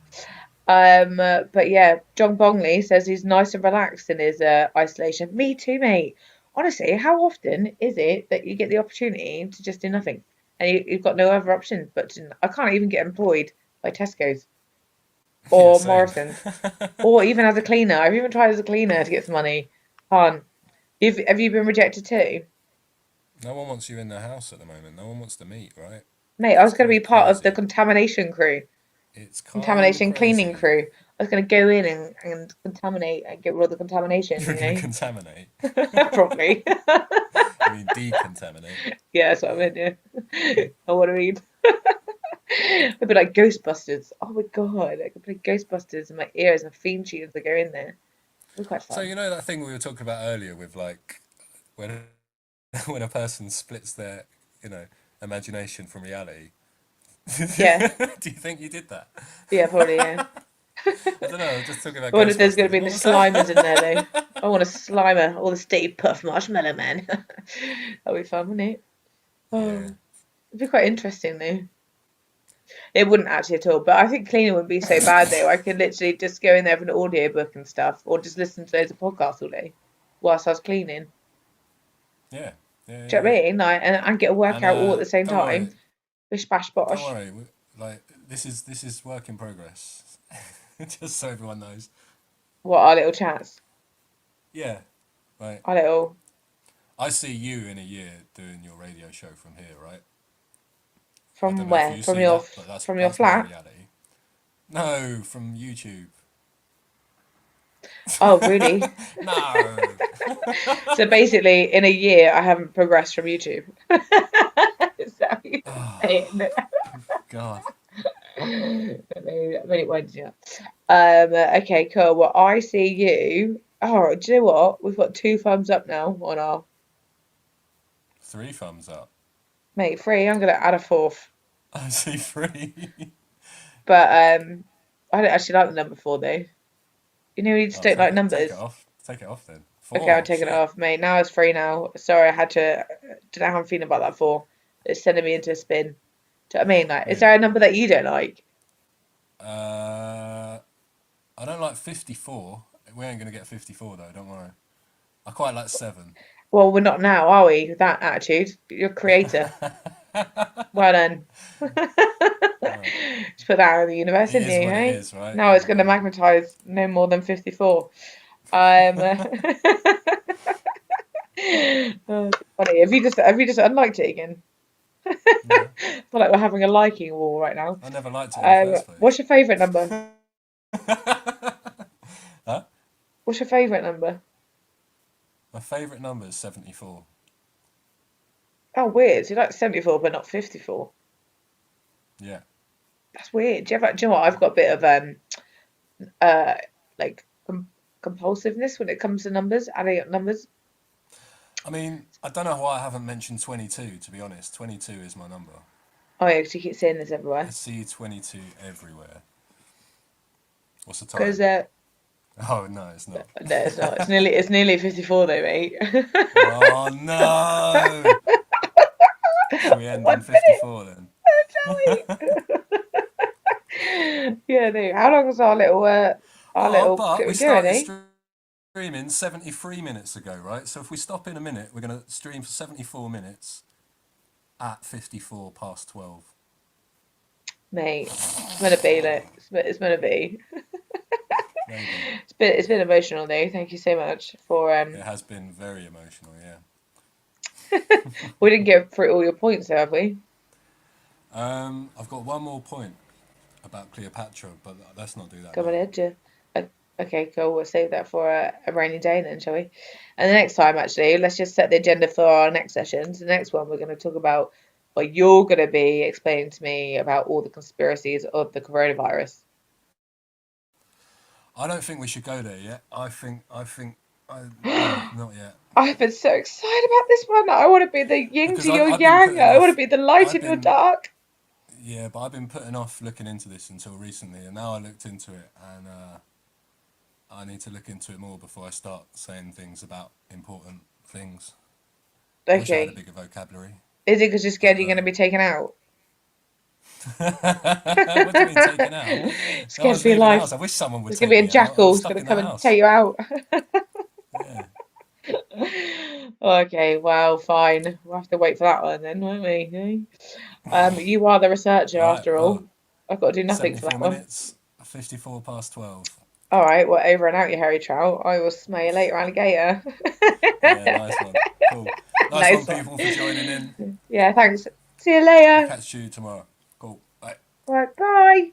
But yeah, John Bongley says he's nice and relaxed in his isolation. Me too, mate. Honestly, how often is it that you get the opportunity to just do nothing and you've got no other options but I can't even get employed by Tesco's
Yeah,
or
same.
Morrison's or even as a cleaner. I've even tried as a cleaner to get some money. Can't. Have you been rejected too?
No one wants you in their house at the moment. No one wants to meet, right?
Mate, I
It's
was going to
kind
be
of
part of the
crazy.
contamination crew,
It's kind of
contamination cleaning
crazy.
crew. I was going to go in and contaminate and get rid of the contamination,
You're
you
going to
know?
contaminate.
Probably.
You mean decontaminate?
Yeah, that's what I meant, yeah. I want to read. It'd be like Ghostbusters. Oh my god, I could play Ghostbusters in my ears and theme tunes that go in there. It'd be quite
So
fun.
you know that thing we were talking about earlier with like when when a person splits their imagination from reality.
Yeah,
Do you think you did that?
yeah, probably, yeah.
I don't know. I was just talking about
I wonder if there's going to be
Ghostbusters.
any
What was that?
Slimers in there, though. I want a Slimer or the Stay Puff Marshmallow Man. That'd be fun, wouldn't it?
Yeah.
Oh, it'd be quite interesting, though. It wouldn't actually at all, but I think cleaning wouldn't be so bad, though. I could literally just go in there for an audiobook and stuff, or just listen to loads of podcasts all day whilst I was cleaning.
Yeah. Yeah.
Do you know
Yeah.
what I mean? Like, and get a
And
workout all at the same
don't
time.
worry.
Bish bash
Don't
bosh.
worry. Like this is work in progress. Just so everyone knows.
What our little chats?
Yeah. Like
Our little
I see you in a year doing your radio show from here, right? I don't
from
know if
where?
you see that, but that's
From your
that's my
flat?
reality. No, from YouTube.
Oh, really?
No.
So basically, in a year, I haven't progressed from YouTube. Is that what you're saying?
God.
I mean, why did you? Okay, cool. Well, I see you. Oh, do you know what? We've got 2 thumbs up now on our
3 thumbs up.
mate three. I'm gonna add a fourth,
I see 3.
but I don't actually like the number 4 though. You know, you just
I'll
don't
take
like
it. Take it
numbers.
off. Take it off then.
Okay, I'm
4.
taking it
Shit.
off, mate. Now it's free now. Sorry, I had to. Don't know how I'm feeling about that 4. It's sending me into a spin. Do you know what I mean? Like, is there
Really.
a number that you don't like?
Uh, I don't like 54. We ain't gonna get 54 though. Don't worry. I quite like 7.
Well, we're not now, are we? With that attitude, you're a creator. Well done.
Well,
Just put that out in the universe,
it
didn't
is
you,
what it
hey?
is, right?
Now it's going to magnetize no more than 54. Um, oh, funny. Have you just unliked it again?
No,
I feel like we're having a liking war right now.
I never liked it in the first
What's
place.
your favourite number?
Huh?
What's your favourite number?
My favourite number is 74.
Oh, weird. So you like 74 but not 54.
Yeah.
That's weird. Do you know what? I've got a bit of uh like compulsiveness when it comes to numbers, adding up numbers.
I mean, I don't know why I haven't mentioned 22, to be honest. 22 is my number.
Oh yeah, 'cause you keep saying this
I
everywhere.
see 22 everywhere. What's the
Because
time? Oh, no, it's not.
no, it's not. It's nearly 54 though, mate.
Oh, no! Should we end on
One
54 then?
minute, shall we? Yeah, no. How long was our
Oh,
little
but
bit
we
we doing,
started
eh?
streaming 73 minutes ago, right? So if we stop in a minute, we're going to stream for 74 minutes at 54 past 12.
Mate, it's meant to be like it's meant to be.
Maybe.
It's been emotional though. Thank you so much for
It has been very emotional, yeah.
we didn't get through all your points though, have we?
I've got one more point about Cleopatra, but let's not do that
Come on,
now.
Ed. Okay, cool. We'll save that for a rainy day then, shall we? And the next time, actually, let's just set the agenda for our next sessions. The next one, we're going to talk about, or you're going to be explaining to me about all the conspiracies of the coronavirus.
I don't think we should go there yet. No, not yet.
I've been so excited about this one. I want to be the yin
Because
to your
I've been
yang.
putting
I want to
off,
be the light
I've
in your
been,
dark.
yeah, but I've been putting off looking into this until recently, and now I looked into it, and I need to look into it more before I start saying things about important things. I wish I had a
Okay.
bigger vocabulary.
Is it because you're
But
scared you're going to be taken out?
what do you mean taken out? No
Scared
one's
for your
leaving the
life.
house. I wish someone would
There's going to
take
be a
me out. I'm
jackal who's going
stuck
to
in the
come and
house.
take you out.
Yeah.
Okay, well, fine. We'll have to wait for that one then, won't we? You are the researcher
Right.
after all.
Well,
I've got to do nothing for
74
that one.
minutes. 54 past 12.
All right, well, over and out, you hairy trout. I will smell you later, alligator.
Yeah. Nice one. Cool. Nice one,
Nice one.
people, for joining in.
Yeah, thanks. See you
I'll
later.
catch you tomorrow. Cool. Bye.
Right, bye.